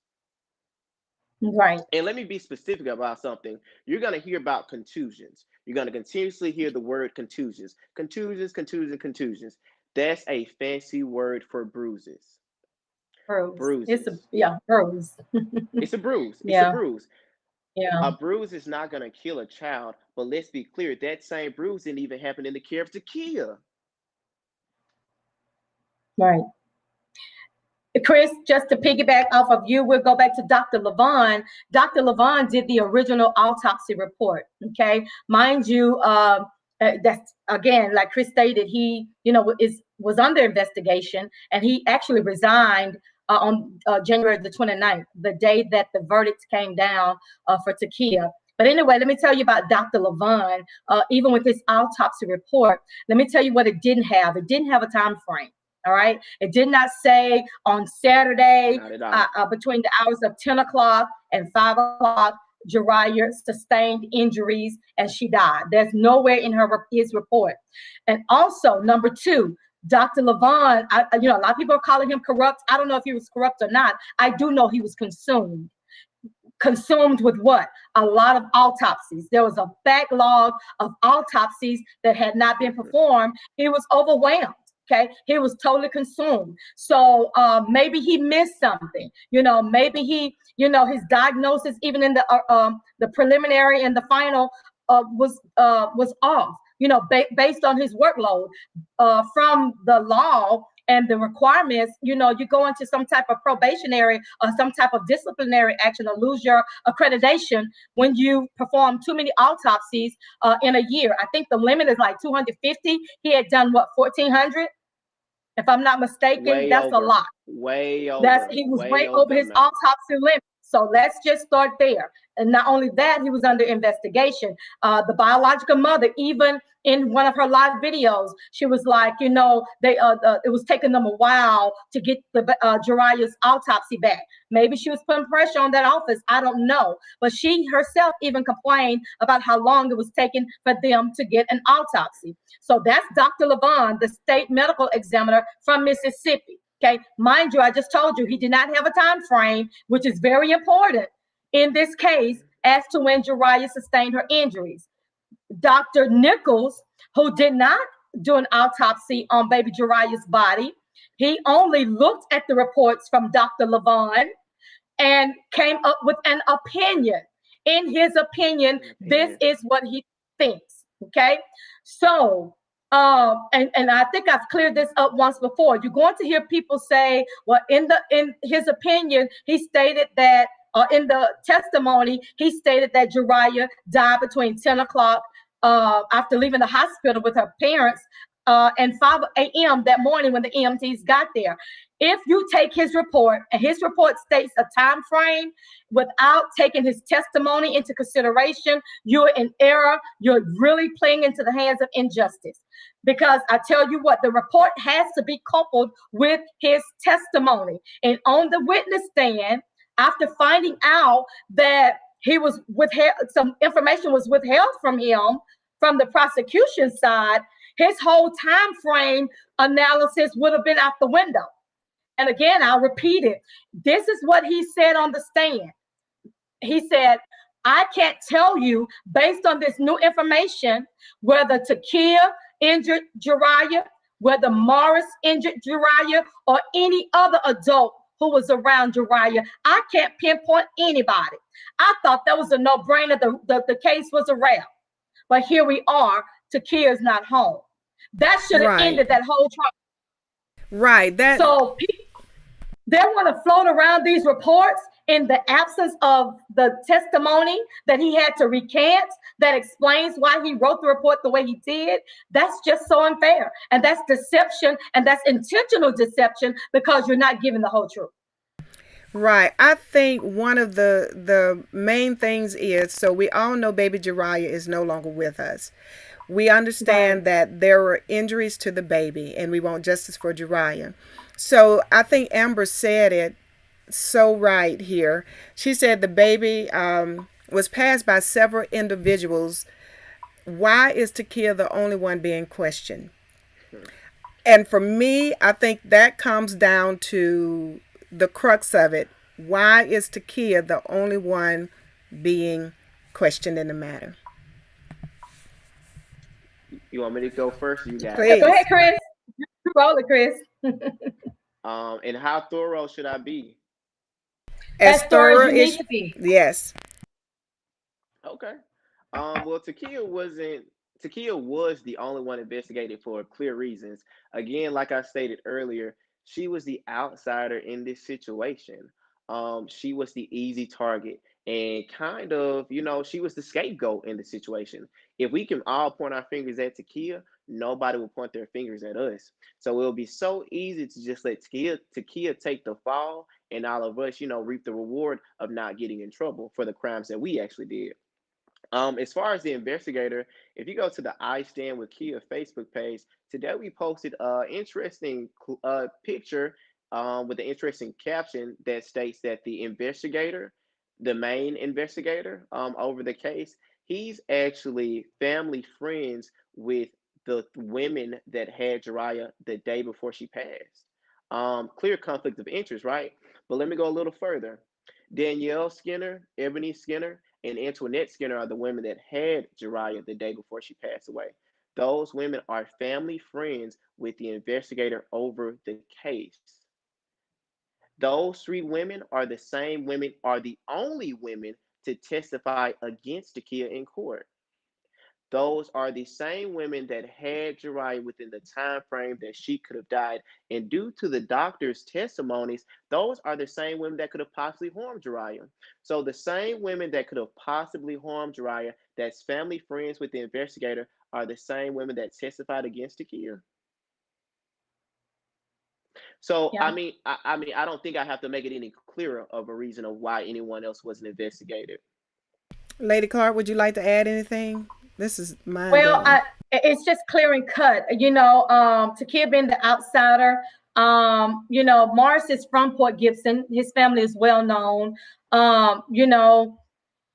Right. And let me be specific about something. You're going to hear about contusions. You're going to continuously hear the word contusions. Contusions, contusions, contusions. That's a fancy word for bruises. Bruise. It's a bruises. bruise. It's a bruise. It's a Yeah, bruise. yeah. A bruise is not going to kill a child, but let's be clear, that same bruise didn't even happen in the care of Takia. Right. Chris, just to piggyback off of you, we'll go back to Dr. Levon. Dr. Levon did the original autopsy report. Okay, mind you, that's again, like Chris stated, he was under investigation, and he actually resigned on January the 29th, the day that the verdict came down for Takia. But anyway, let me tell you about Dr. Levon. Even with this autopsy report, let me tell you what it didn't have. It didn't have a time frame. All right. It did not say on Saturday Not at all. between the hours of 10 o'clock and 5 o'clock, Jariah sustained injuries and she died. There's nowhere in his report. And also, number two, Dr. Levon, a lot of people are calling him corrupt. I don't know if he was corrupt or not. I do know he was consumed. Consumed with what? A lot of autopsies. There was a backlog of autopsies that had not been performed. He was overwhelmed. Okay, he was totally consumed. So maybe he missed something. Maybe his diagnosis, even in the preliminary and the final, was off. Based on his workload from the law and the requirements. You go into some type of probationary or some type of disciplinary action or lose your accreditation when you perform too many autopsies in a year. I think the limit is like 250. He had done what, 1,400? If I'm not mistaken, Way that's a over. lot. Way over. He was Way way over over the his amount. autopsy limit. So let's just start there. And not only that, he was under investigation. The biological mother, even in one of her live videos, she was like, it was taking them a while to get the Jariah's autopsy back. Maybe she was putting pressure on that office. I don't know. But she herself even complained about how long it was taking for them to get an autopsy. So that's Dr. Levon, the state medical examiner from Mississippi. Okay, mind you, I just told you he did not have a time frame, which is very important in this case as to when Jariah sustained her injuries. Dr. Nichols, who did not do an autopsy on baby Jariah's body, he only looked at the reports from Dr. Levon and came up with an opinion. In his opinion, this is what he thinks. Okay, so and I think I've cleared this up once before. You're going to hear people say, well, in his opinion, he stated that, in the testimony, he stated that Jariah died between 10 o'clock after leaving the hospital with her parents and 5 a.m. that morning when the EMTs got there. If you take his report, and his report states a time frame without taking his testimony into consideration, you're in error. You're really playing into the hands of injustice. Because I tell you what, the report has to be coupled with his testimony. And on the witness stand, after finding out that he was withheld, some information was withheld from him from the prosecution side, his whole time frame analysis would have been out the window. And again, I'll repeat it. This is what he said on the stand. He said, I can't tell you based on this new information whether Takia injured Jariah, whether Morris injured Jariah, or any other adult who was around Jariah. I can't pinpoint anybody. I thought that was a no-brainer. The case was a wrap. But here we are. Takia's not home. That should have ended that whole trial. Right. So they want to float around these reports in the absence of the testimony that he had to recant that explains why he wrote the report the way he did. That's just so unfair. And that's deception, and that's intentional deception because you're not giving the whole truth. Right. I think one of the main things is, so we all know baby Jariah is no longer with us. We understand that there were injuries to the baby, and we want justice for Jariah. So I think Amber said it so right here. She said the baby was passed by several individuals. Why is Takia the only one being questioned? And for me, I think that comes down to the crux of it. Why is Takia the only one being questioned in the matter? You want me to go first? You got Please. Go ahead, Chris. Roll it, Chris. And how thorough should I be? As As thorough as thorough you need as to be. yes. Okay. Well, Takia was the only one investigated for clear reasons. Again, like I stated earlier, she was the outsider in this situation. She was the easy target, and kind of, she was the scapegoat in the situation. If we can all point our fingers at Takia, nobody will point their fingers at us. So it'll be so easy to just let Takia take the fall, and all of us, reap the reward of not getting in trouble for the crimes that we actually did. As far as the investigator, if you go to the I Stand with Kia Facebook page, today we posted an interesting picture with an interesting caption that states that the investigator, the main investigator over the case, he's actually family friends with the women that had Jariah the day before she passed. Clear conflict of interest, right? But let me go a little further. Danielle Skinner, Ebony Skinner, and Antoinette Skinner are the women that had Jariah the day before she passed away. Those women are family friends with the investigator over the case. Those three women are the same women, are the only women to testify against Takia in court. Those are the same women that had Jariah within the time frame that she could have died. And due to the doctor's testimonies, those are the same women that could have possibly harmed Jariah. So the same women that could have possibly harmed Jariah, that's family friends with the investigator, are the same women that testified against Takia. So Yeah. I don't think I have to make it any clearer of a reason of why anyone else wasn't investigated. Lady Clark, would you like to add anything? This is mind Well, blowing. it's just clear and cut. Takia being the outsider. Morris is from Port Gibson. His family is well known. Um, you know,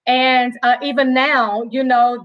and even now,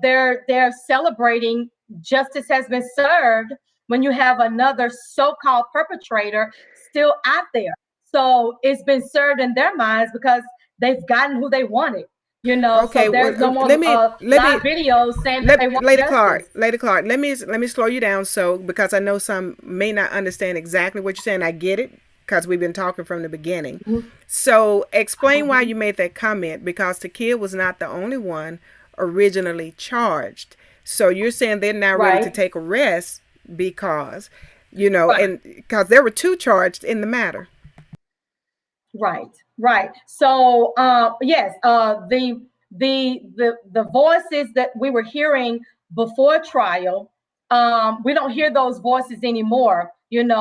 they're celebrating justice has been served when you have another so-called perpetrator still out there. So it's been served in their minds because they've gotten who they wanted. Okay, So well, there's no more let live me videos saying that they let want Lady justice. Clark, let me slow you down so because I know some may not understand exactly what you're saying. I get it because we've been talking from the beginning. Mhm, So explain why mhm. you made that comment because the kid was not the only one originally charged. So you're saying they're now ready to Right, take a rest because right. and because there were two charged in the matter. Right, right. So, yes, the voices that we were hearing before trial, we don't hear those voices anymore. And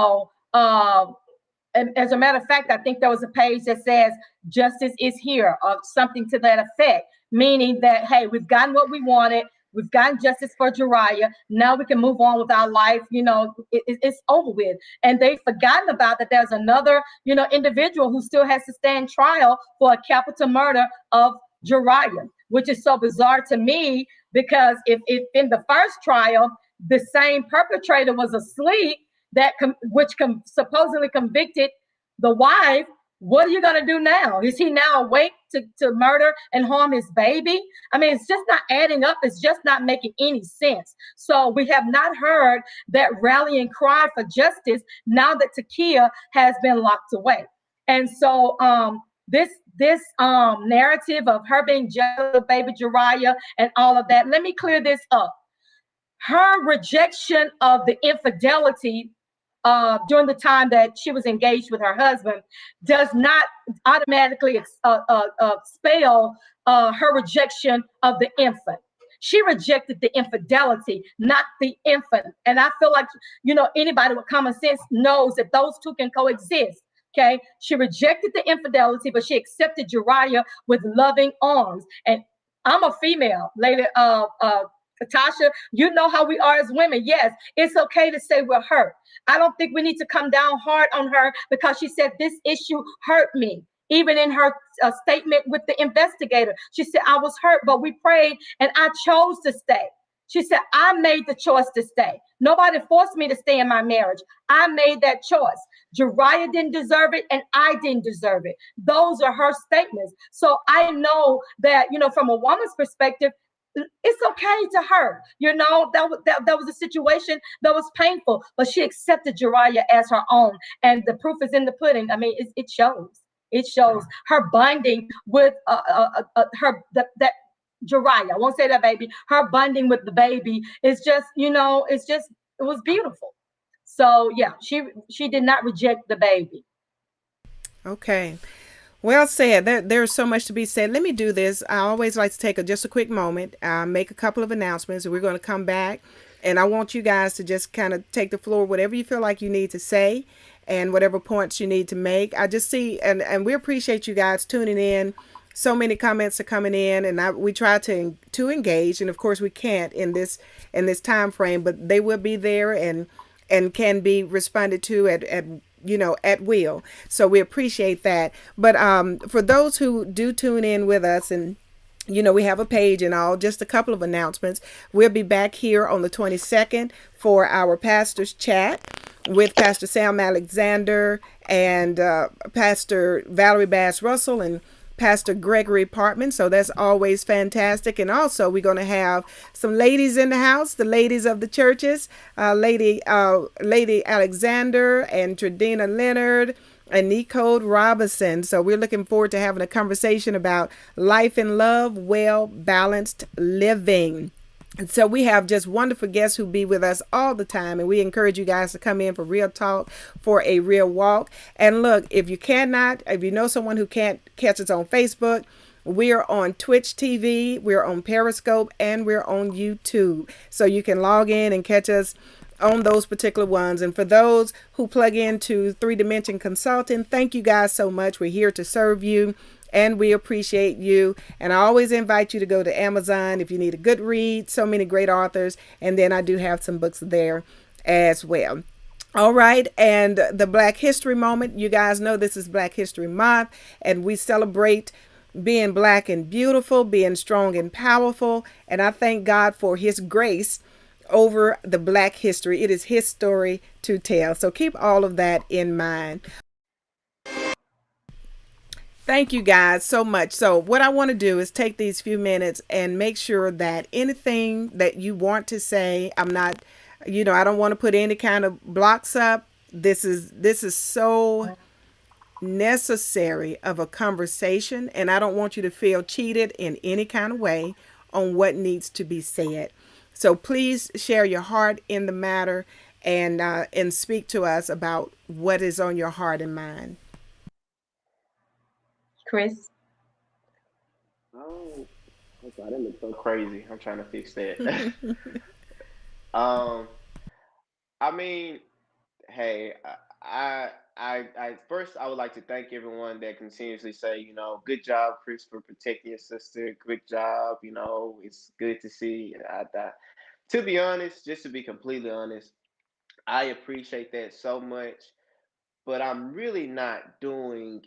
as a matter of fact, I think there was a page that says justice is here or something to that effect, meaning that, hey, we've gotten what we wanted. We've gotten justice for Jariah. Now we can move on with our life. It's over with. And they've forgotten about that there's another, individual who still has to stand trial for a capital murder of Jariah, which is so bizarre to me because if in the first trial, the same perpetrator was asleep, supposedly convicted the wife. What are you going to do now? Is he now awake to murder and harm his baby? I mean, it's just not adding up. It's just not making any sense. So we have not heard that rallying cry for justice now that Takia has been locked away. And so this narrative of her being jealous of baby Jariah and all of that, let me clear this up. Her rejection of the infidelity during the time that she was engaged with her husband does not automatically spell her rejection of the infant. She rejected the infidelity, not the infant. And I feel like, anybody with common sense knows that those two can coexist. Okay. She rejected the infidelity, but she accepted Jariah with loving arms. And I'm a female, lady. Tasha, you know how we are as women. Yes, it's okay to say we're hurt. I don't think we need to come down hard on her because she said this issue hurt me. Even in her statement with the investigator, she said, I was hurt, but we prayed and I chose to stay. She said, I made the choice to stay. Nobody forced me to stay in my marriage. I made that choice. Jariah didn't deserve it and I didn't deserve it. Those are her statements. So I know that, from a woman's perspective, it's okay to hurt. That was a situation that was painful, but she accepted Jariah as her own, and the proof is in the pudding. I mean, it shows. It shows her bonding with her that Jariah. I won't say that baby. Her bonding with the baby is just, it's just, it was beautiful. So yeah, she did not reject the baby. Okay. Well said. There's so much to be said. Let me do this. I always like to take just a quick moment, make a couple of announcements. We're going to come back, and I want you guys to just kind of take the floor, whatever you feel like you need to say, and whatever points you need to make. I just see, and we appreciate you guys tuning in. So many comments are coming in, and we try to engage, and of course we can't in this time frame, but they will be there and can be responded to at will. So we appreciate that. But for those who do tune in with us, and we have a page and all, just a couple of announcements. We'll be back here on the 22nd for our pastor's chat with Pastor Sam Alexander and Pastor Valerie Bass Russell and Pastor Gregory Partman. So that's always fantastic. And also, we're going to have some ladies in the house, the ladies of the churches, Lady Alexander and Tradina Leonard and Nicole Robinson. So we're looking forward to having a conversation about life and love, well balanced living. And so we have just wonderful guests who be with us all the time. And we encourage you guys to come in for real talk, for a real walk. And look, if you know someone who can't catch us on Facebook, we're on Twitch TV, we're on Periscope, and we're on YouTube. So you can log in and catch us on those particular ones. And for those who plug into 3 Dimension Consulting, thank you guys so much. We're here to serve you. And we appreciate you. And I always invite you to go to Amazon if you need a good read. So many great authors. And then I do have some books there as well. All right. And the Black History Moment. You guys know this is Black History Month. And we celebrate being black and beautiful, being strong and powerful. And I thank God for his grace over the Black history. It is his story to tell. So keep all of that in mind. Thank you guys so much. So what I want to do is take these few minutes and make sure that anything that you want to say, I don't want to put any kind of blocks up. This is so necessary of a conversation, and I don't want you to feel cheated in any kind of way on what needs to be said. So please share your heart in the matter and speak to us about what is on your heart and mind. Chris. Oh, okay, that looks so crazy. I'm trying to fix that. um, I mean, hey, first I would like to thank everyone that continuously say, good job, Chris, for protecting your sister. Good job. It's good to see. To be honest, just to be completely honest, I appreciate that so much, but I'm really not doing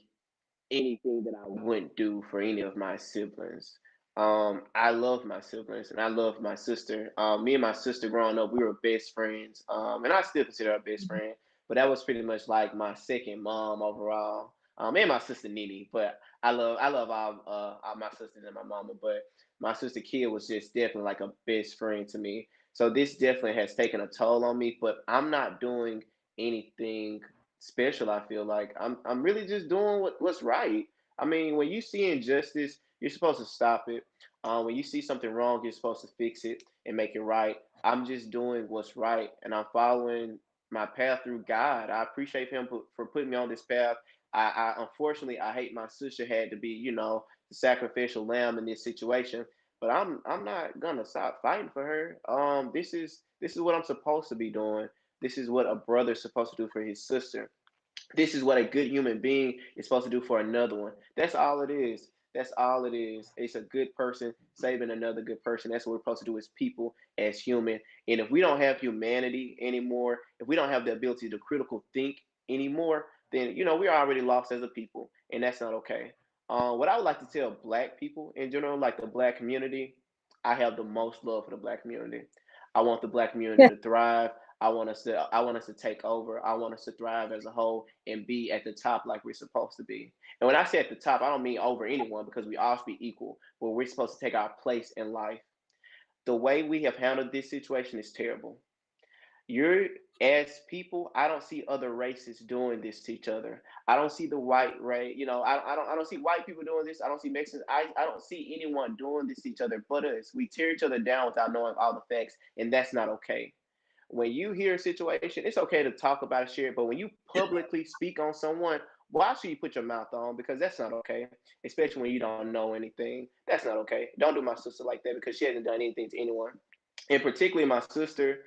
anything that I wouldn't do for any of my siblings. I love my siblings and I love my sister. Me and my sister growing up, we were best friends, and I still consider her best friend. But that was pretty much like my second mom overall. And my sister Nene, but I love all my sisters and my mama. But my sister Kia was just definitely like a best friend to me. So this definitely has taken a toll on me. But I'm not doing anything special. I feel like I'm really just doing what's right. I mean, when you see injustice, you're supposed to stop it. When you see something wrong, you're supposed to fix it and make it right. I'm just doing what's right, and I'm following my path through God. I appreciate Him for putting me on this path. I unfortunately I hate my sister had to be, the sacrificial lamb in this situation, but I'm not gonna stop fighting for her. This is what I'm supposed to be doing. This is what a brother's supposed to do for his sister. This is what a good human being is supposed to do for another one. That's all it is. That's all it is. It's a good person saving another good person. That's what we're supposed to do as people, as human. And if we don't have humanity anymore, if we don't have the ability to critical think anymore, then we're already lost as a people, and that's not okay. What I would like to tell Black people in general, like the Black community, I have the most love for the Black community. I want the Black community to thrive. I want us to take over. I want us to thrive as a whole and be at the top like we're supposed to be. And when I say at the top, I don't mean over anyone because we all should be equal, but we're supposed to take our place in life. the way we have handled this situation is terrible. You're as people, I don't see other races doing this to each other. I don't see the white race, I don't see white people doing this. I don't see Mexicans. I don't see anyone doing this to each other but us. We tear each other down without knowing all the facts, and that's not okay. When you hear a situation, it's okay to talk about it, share it, but when you publicly speak on someone, why should you put your mouth on? Because that's not okay, especially when you don't know anything. That's not okay. Don't do my sister like that because she hasn't done anything to anyone. And particularly my sister,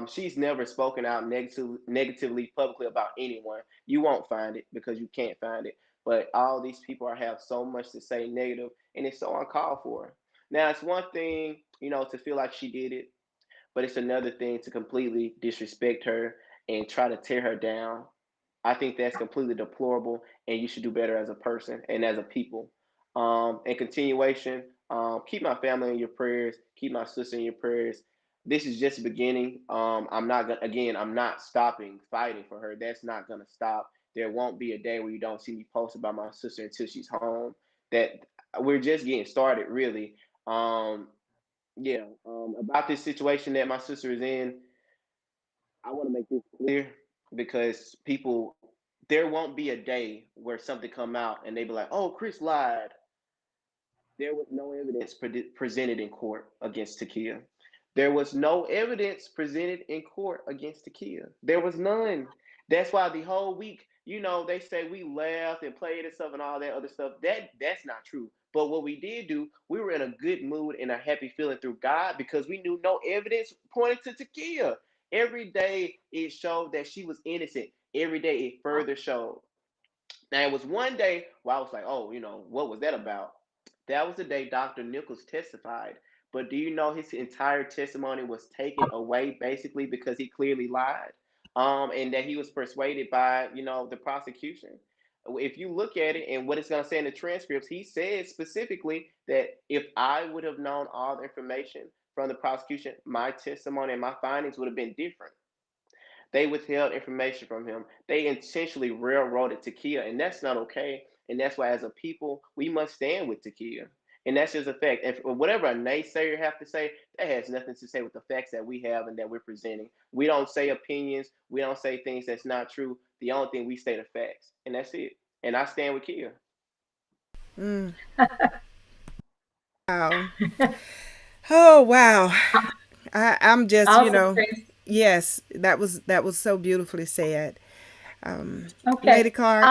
she's never spoken out negatively publicly about anyone. You won't find it because you can't find it. But all these people have so much to say negative, and it's so uncalled for. Now, it's one thing, to feel like she did it, but it's another thing to completely disrespect her and try to tear her down. I think that's completely deplorable, and you should do better as a person and as a people. In continuation, keep my family in your prayers. Keep my sister in your prayers. This is just the beginning. I'm not gonna again. I'm not stopping fighting for her. That's not gonna stop. There won't be a day where you don't see me post about my sister until she's home. That we're just getting started, really. Yeah. About this situation that my sister is in, I want to make this clear because people, there won't be a day where something come out and they be like, "Oh, Chris lied." There was no evidence presented in court against Takia. There was no evidence presented in court against Takia. There was none. That's why the whole week, they say we laughed and played and stuff and all that other stuff. That's not true. But what we did do, we were in a good mood and a happy feeling through God because we knew no evidence pointed to Takia. Every day it showed that she was innocent. Every day it further showed. Now it was one day where I was like, oh, what was that about? That was the day Dr. Nichols testified. But do you know his entire testimony was taken away basically because he clearly lied? And that he was persuaded by, the prosecution. If you look at it and what it's going to say in the transcripts, he said specifically that if I would have known all the information from the prosecution, my testimony and my findings would have been different. They withheld information from him. They intentionally railroaded Takia, and that's not okay. And that's why, as a people, we must stand with Takia. And that's just a fact. And whatever a naysayer have to say, that has nothing to say with the facts that we have and that we're presenting. We don't say opinions. We don't say things that's not true. The only thing we say the facts, and that's it. And I stand with Kia. Mm. Wow. Oh wow. I'm just, Awesome, Chris. yes, that was so beautifully said. Um, Okay. Lady Clark.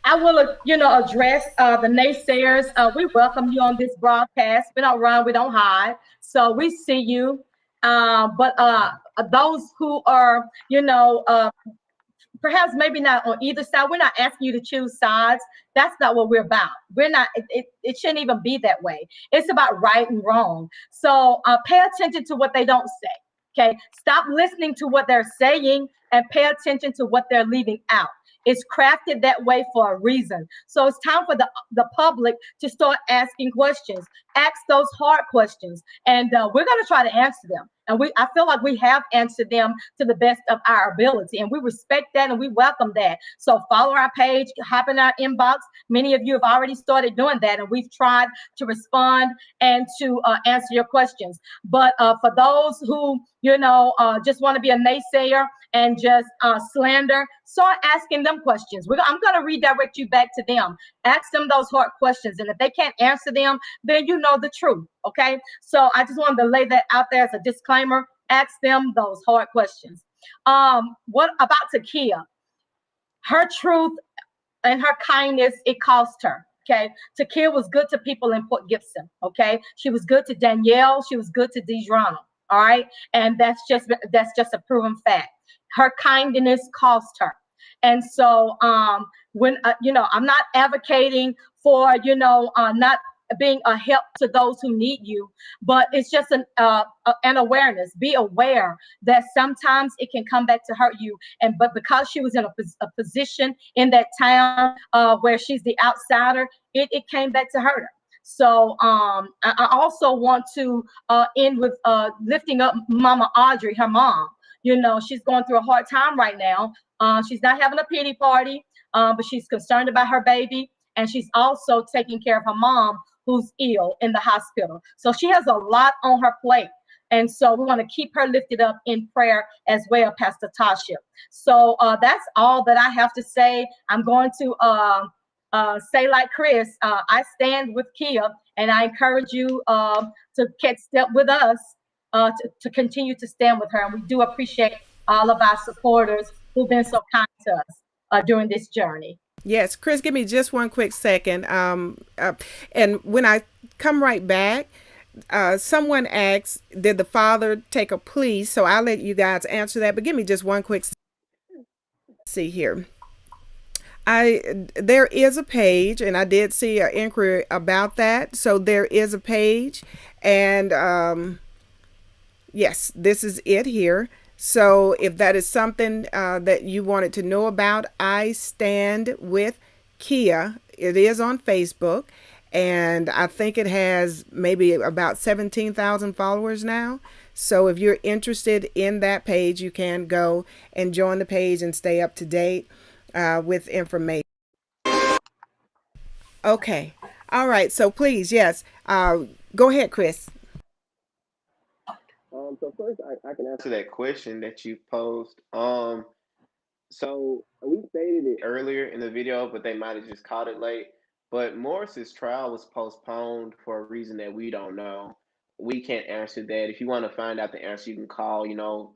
I will, address the naysayers. We welcome you on this broadcast. We don't run, we don't hide. So we see you. But those who are, perhaps maybe not on either side, we're not asking you to choose sides. That's not what we're about. We're not, it shouldn't even be that way. It's about right and wrong. So pay attention to what they don't say. Okay. Stop listening to what they're saying and pay attention to what they're leaving out. It's crafted that way for a reason. So it's time for the public to start asking questions. Ask those hard questions, and we're going to try to answer them. And I feel like we have answered them to the best of our ability, and we respect that and we welcome that. So follow our page, hop in our inbox. Many of you have already started doing that, and we've tried to respond and to answer your questions. But for those who just want to be a naysayer and just slander, start asking them questions. I'm going to redirect you back to them. Ask them those hard questions, and if they can't answer them, then you know the truth. Okay, so I just wanted to lay that out there as a disclaimer. Ask them those hard questions. What about Takia? Her truth and her kindness, it cost her. Okay, Takia was good to people in Port Gibson. Okay, she was good to Danielle. She was good to Deidrona. All right, and that's just a proven fact. Her kindness cost her. And so when I'm not advocating for not being a help to those who need you, but it's just an awareness. Be aware that sometimes it can come back to hurt you, but because she was in a position in that town where she's the outsider, it came back to hurt her. So I also want to end with lifting up Mama Audrey, her mom. She's going through a hard time right now. She's not having a pity party, but she's concerned about her baby, and she's also taking care of her mom, who's ill in the hospital. So she has a lot on her plate. And so we want to keep her lifted up in prayer as well, Pastor Tasha. So that's all that I have to say. I'm going to say like Chris, I stand with Kia, and I encourage you to catch step with us to continue to stand with her. And we do appreciate all of our supporters who've been so kind to us during this journey. Yes, Chris, give me just one quick second. And when I come right back, someone asked, did the father take a plea? So I'll let you guys answer that. But give me just one quick see here. There is a page, and I did see an inquiry about that. So there is a page, and yes, this is it here. So if that is something that you wanted to know about, I stand with Kia. It is on Facebook, and I think it has maybe about 17,000 followers now. So if you're interested in that page, you can go and join the page and stay up to date with information. Okay. All right. So please, yes. Go ahead, Chris. So first, I can answer that question that you posed. So we stated it earlier in the video, but they might have just caught it late. But Morris's trial was postponed for a reason that we don't know. We can't answer that. If you want to find out the answer, you can call,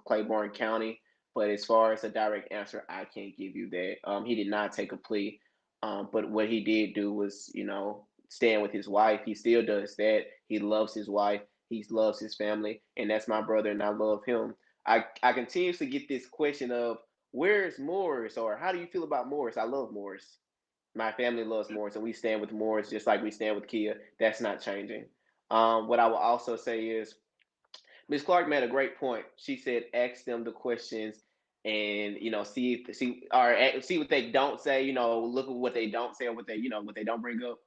Claiborne County. But as far as a direct answer, I can't give you that. He did not take a plea. But what he did do was, stand with his wife. He still does that. He loves his wife. He loves his family, and that's my brother, and I love him. I continuously get this question of, where's Morris, or how do you feel about Morris? I love Morris. My family loves Morris, and we stand with Morris just like we stand with Kia. That's not changing. What I will also say is, Ms. Clark made a great point. She said, ask them the questions, and see what they don't say. Look at what they don't say, or what they don't bring up.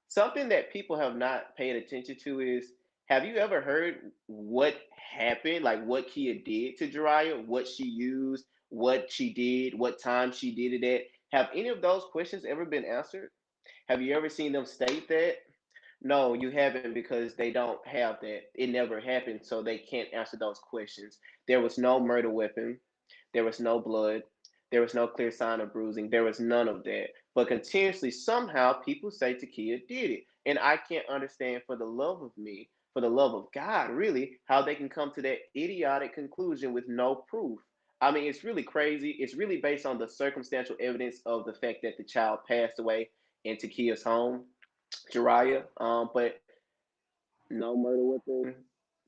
Something that people have not paid attention to is, have you ever heard what happened, like what Kia did to Jariah, what she used, what she did, what time she did it at? Have any of those questions ever been answered? Have you ever seen them state that? No, you haven't, because they don't have that. It never happened, so they can't answer those questions. There was no murder weapon. There was no blood. There was no clear sign of bruising. There was none of that. But continuously, somehow, people say Takia did it. And I can't understand, for the love of me, for the love of God, really, how they can come to that idiotic conclusion with no proof. I mean, it's really crazy. It's really based on the circumstantial evidence of the fact that the child passed away in Takia's home, Jariah. But no murder weapon.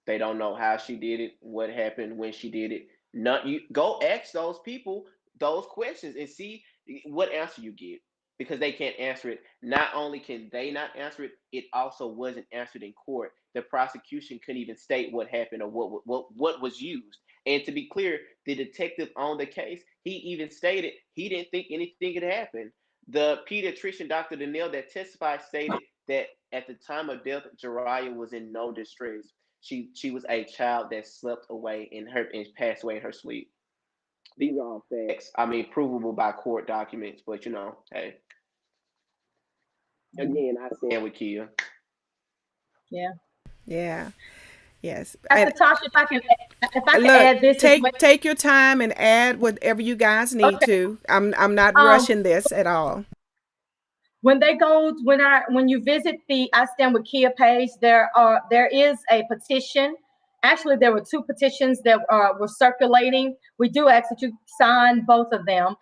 They don't know how she did it, what happened when she did it. Not you go ask those people those questions and see what answer you get, because they can't answer it. Not only can they not answer it, it also wasn't answered in court. The prosecution couldn't even state what happened or what was used. And to be clear, the detective on the case, he even stated he didn't think anything had happened. The pediatrician, Dr. Danielle, that testified, stated that at the time of death, Jariah was in no distress. She was a child that slept away and passed away in her sleep. These are all facts. I mean, provable by court documents, but hey. Again, I stand with Kia. Yeah. Yeah. Yes. Pastor Tasha, if I can Look, add this as well. take your time and add whatever you guys need to. I'm not rushing this at all. When you visit the I Stand with Kia page, there is a petition. Actually, there were two petitions that were circulating. We do ask that you sign both of them.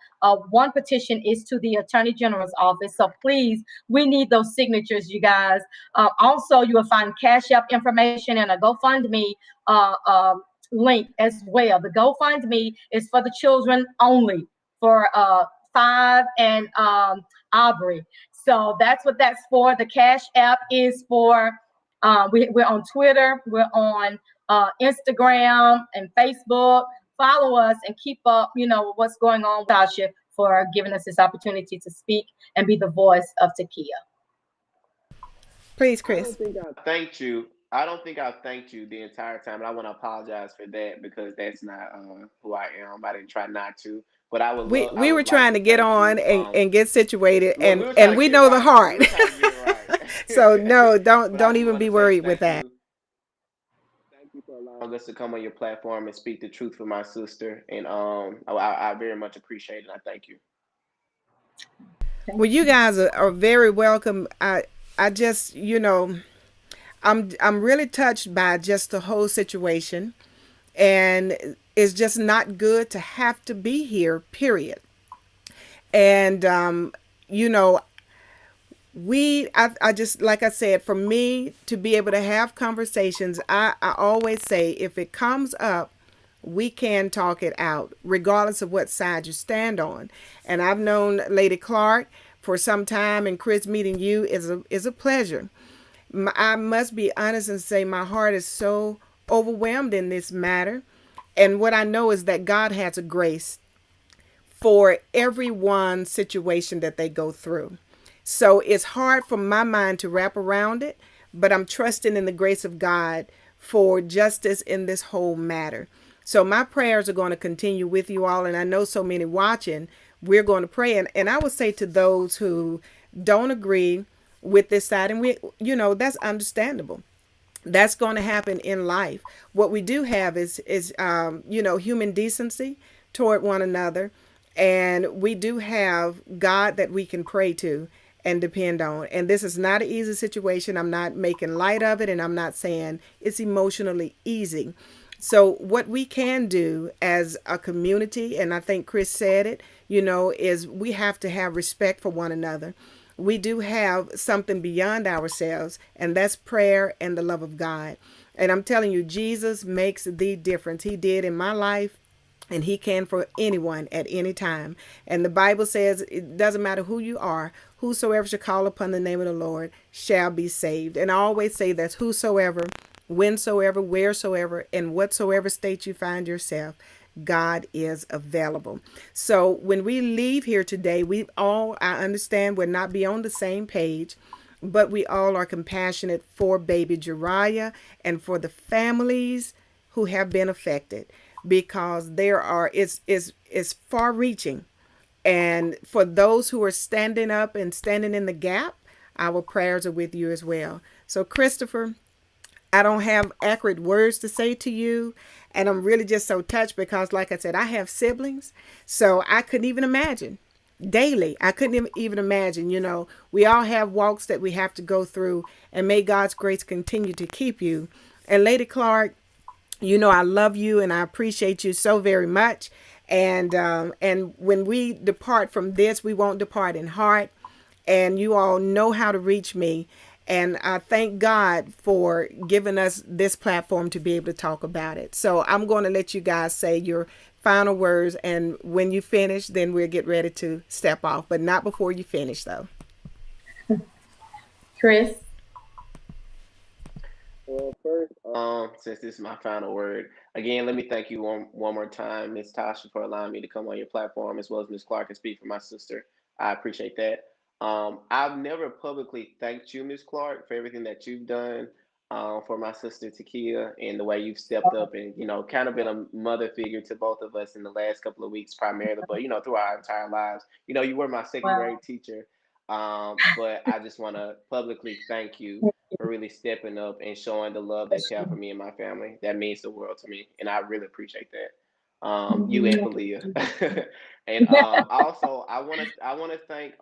One petition is to the Attorney General's office, so please, we need those signatures, you guys. Also, you will find Cash App information and a GoFundMe link as well. The GoFundMe is for the children only, for 5 and Aubrey. So that's what that's for. The Cash App is for, we're on Twitter, we're on Instagram and Facebook. Follow us and keep up, what's going on. Tasha, for giving us this opportunity to speak and be the voice of Takia. Please, Chris. I don't think I thanked you. I don't think I've thanked you the entire time, and I want to apologize for that, because that's not who I am. I didn't try not to. But I would. We were trying to get on and get situated, well, and we know the heart. So no, don't But I don't do even want be to say worried with thank that. you. Thank you for allowing us to come on your platform and speak the truth for my sister. And I very much appreciate it. I thank you. Well, you guys are very welcome. I just, I'm really touched by just the whole situation, and it's just not good to have to be here. Period. And you know, I just, like I said, for me to be able to have conversations, I always say if it comes up, we can talk it out regardless of what side you stand on. And I've known Lady Clark for some time, and Chris, meeting you is a pleasure. I must be honest and say my heart is so overwhelmed in this matter. And what I know is that God has a grace for everyone's situation that they go through. So it's hard for my mind to wrap around it, but I'm trusting in the grace of God for justice in this whole matter. So my prayers are going to continue with you all. And I know so many watching, we're going to pray. And I would say to those who don't agree with this side, and that's understandable. That's going to happen in life. What we do have is human decency toward one another, and we do have God that we can pray to and depend on. And this is not an easy situation. I'm not making light of it, and I'm not saying it's emotionally easy. So what we can do as a community, and I think Chris said it, is we have to have respect for one another. We do have something beyond ourselves, and that's prayer and the love of God. And I'm telling you, Jesus makes the difference. He did in my life, and he can for anyone at any time. And the Bible says it doesn't matter who you are, whosoever shall call upon the name of the Lord shall be saved. And I always say that's whosoever, whensoever, wheresoever, and whatsoever state you find yourself, God is available. So when we leave here today, I understand we're not be on the same page, but we all are compassionate for baby Jariah and for the families who have been affected, because it's far reaching. And for those who are standing up and standing in the gap, our prayers are with you as well. So Christopher, I don't have accurate words to say to you. And I'm really just so touched because, like I said, I have siblings. So I couldn't even imagine daily. I couldn't even imagine, we all have walks that we have to go through. And may God's grace continue to keep you. And Lady Clark, I love you and I appreciate you so very much. And when we depart from this, we won't depart in heart. And you all know how to reach me. And I thank God for giving us this platform to be able to talk about it. So I'm going to let you guys say your final words. And when you finish, then we'll get ready to step off. But not before you finish, though. Chris. Well, first, since this is my final word, again, let me thank you one more time, Miss Tasha, for allowing me to come on your platform, as well as Miss Clark and speak for my sister. I appreciate that. I've never publicly thanked you, Miss Clark, for everything that you've done for my sister Takia, and the way you've stepped up and kind of been a mother figure to both of us in the last couple of weeks, primarily, but through our entire lives. You were my second Well, grade teacher, but I just want to publicly thank you for really stepping up and showing the love that you have for me and my family. That means the world to me, and I really appreciate that. You and Falia, and also I want to thank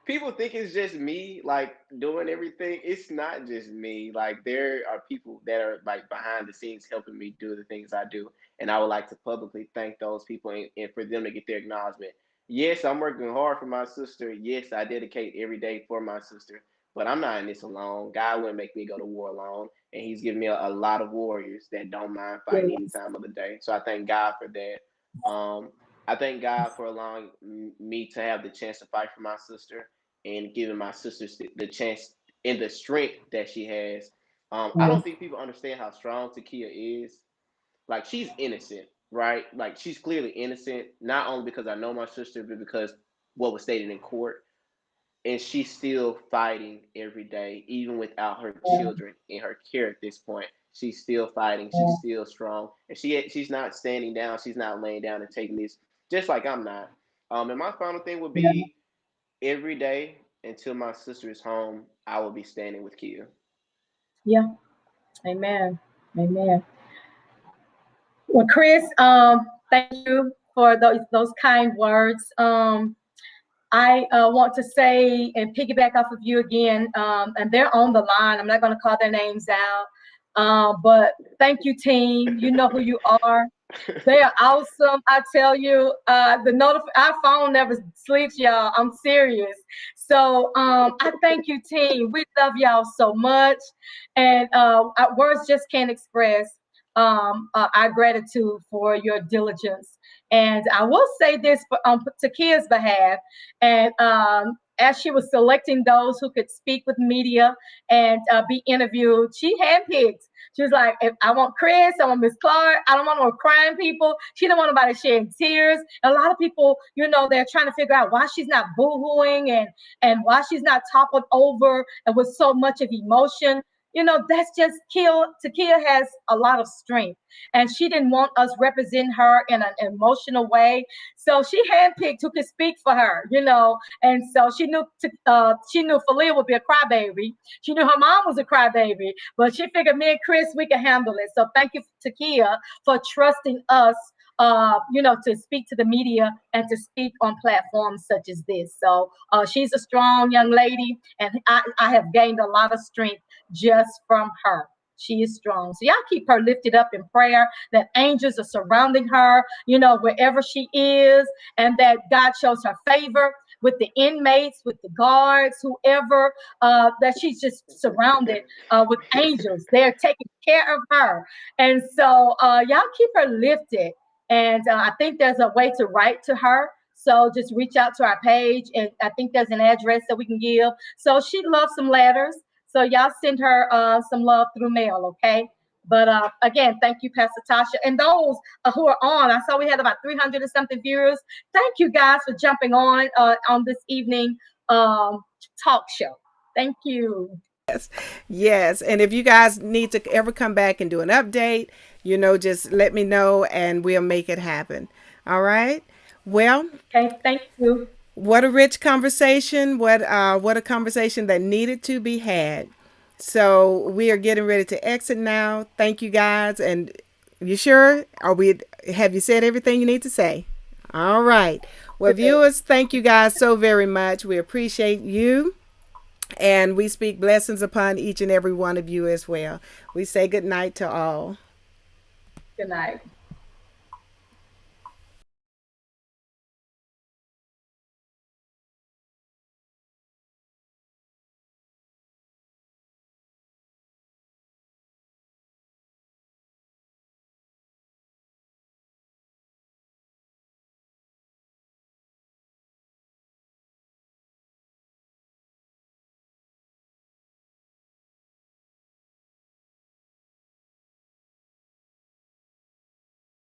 people think it's just me like doing everything. It's not just me. Like there are people that are like behind the scenes helping me do the things I do, and I would like to publicly thank those people and for them to get their acknowledgement. Yes, I'm working hard for my sister. Yes, I dedicate every day for my sister, but I'm not in this alone. God wouldn't make me go to war alone, and He's given me a lot of warriors that don't mind fighting any time of the day. So I thank God for that. I thank God for allowing me to have the chance to fight for my sister and giving my sister the chance and the strength that she has. I don't think people understand how strong Takia is. Like she's innocent, right? Like she's clearly innocent, not only because I know my sister, but because what was stated in court. And she's still fighting every day, even without her children in her care at this point. She's still fighting. She's still strong, and she's not standing down. She's not laying down and taking this, just like I'm not. And my final thing would be every day until my sister is home, I will be standing with Kia. Yeah. Amen. Amen. Well, Chris, thank you for those kind words. I want to say and piggyback off of you again, and they're on the line. I'm not going to call their names out, but thank you, team. You know who you are. They are awesome. I tell you, our phone never sleeps, y'all. I'm serious. So I thank you, team. We love y'all so much, and our words just can't express our gratitude for your diligence. And I will say this to Kia's behalf, and as she was selecting those who could speak with media and be interviewed, she handpicked. She was like, if I want Chris, I want Miss Clark. I don't want no crying people. She don't want nobody shedding tears. A lot of people, they're trying to figure out why she's not boohooing and why she's not toppled over and with so much of emotion. That's just Takia has a lot of strength, and she didn't want us represent her in an emotional way. So she handpicked who could speak for her. And so she knew Falia would be a crybaby. She knew her mom was a crybaby, but she figured me and Chris, we can handle it. So thank you, Takia, for trusting us, to speak to the media and to speak on platforms such as this. So she's a strong young lady, and I have gained a lot of strength just from her. She is strong. So y'all keep her lifted up in prayer, that angels are surrounding her, wherever she is, and that God shows her favor with the inmates, with the guards, whoever, that she's just surrounded with angels. They're taking care of her. And so y'all keep her lifted. And I think there's a way to write to her. So just reach out to our page, and I think there's an address that we can give. So she'd love some letters. So y'all send her some love through mail, okay? But again, thank you, Pastor Tasha. And those who are on, I saw we had about 300 and something viewers. Thank you guys for jumping on this evening talk show. Thank you. Yes. And if you guys need to ever come back and do an update, just let me know and we'll make it happen. All right. Well, Okay, thank you. what a rich conversation. What a conversation that needed to be had. So we are getting ready to exit now. Thank you guys. And you sure? Have you said everything you need to say? All right. Well, viewers, thank you guys so very much. We appreciate you. And we speak blessings upon each and every one of you as well. We say good night to all. Good night.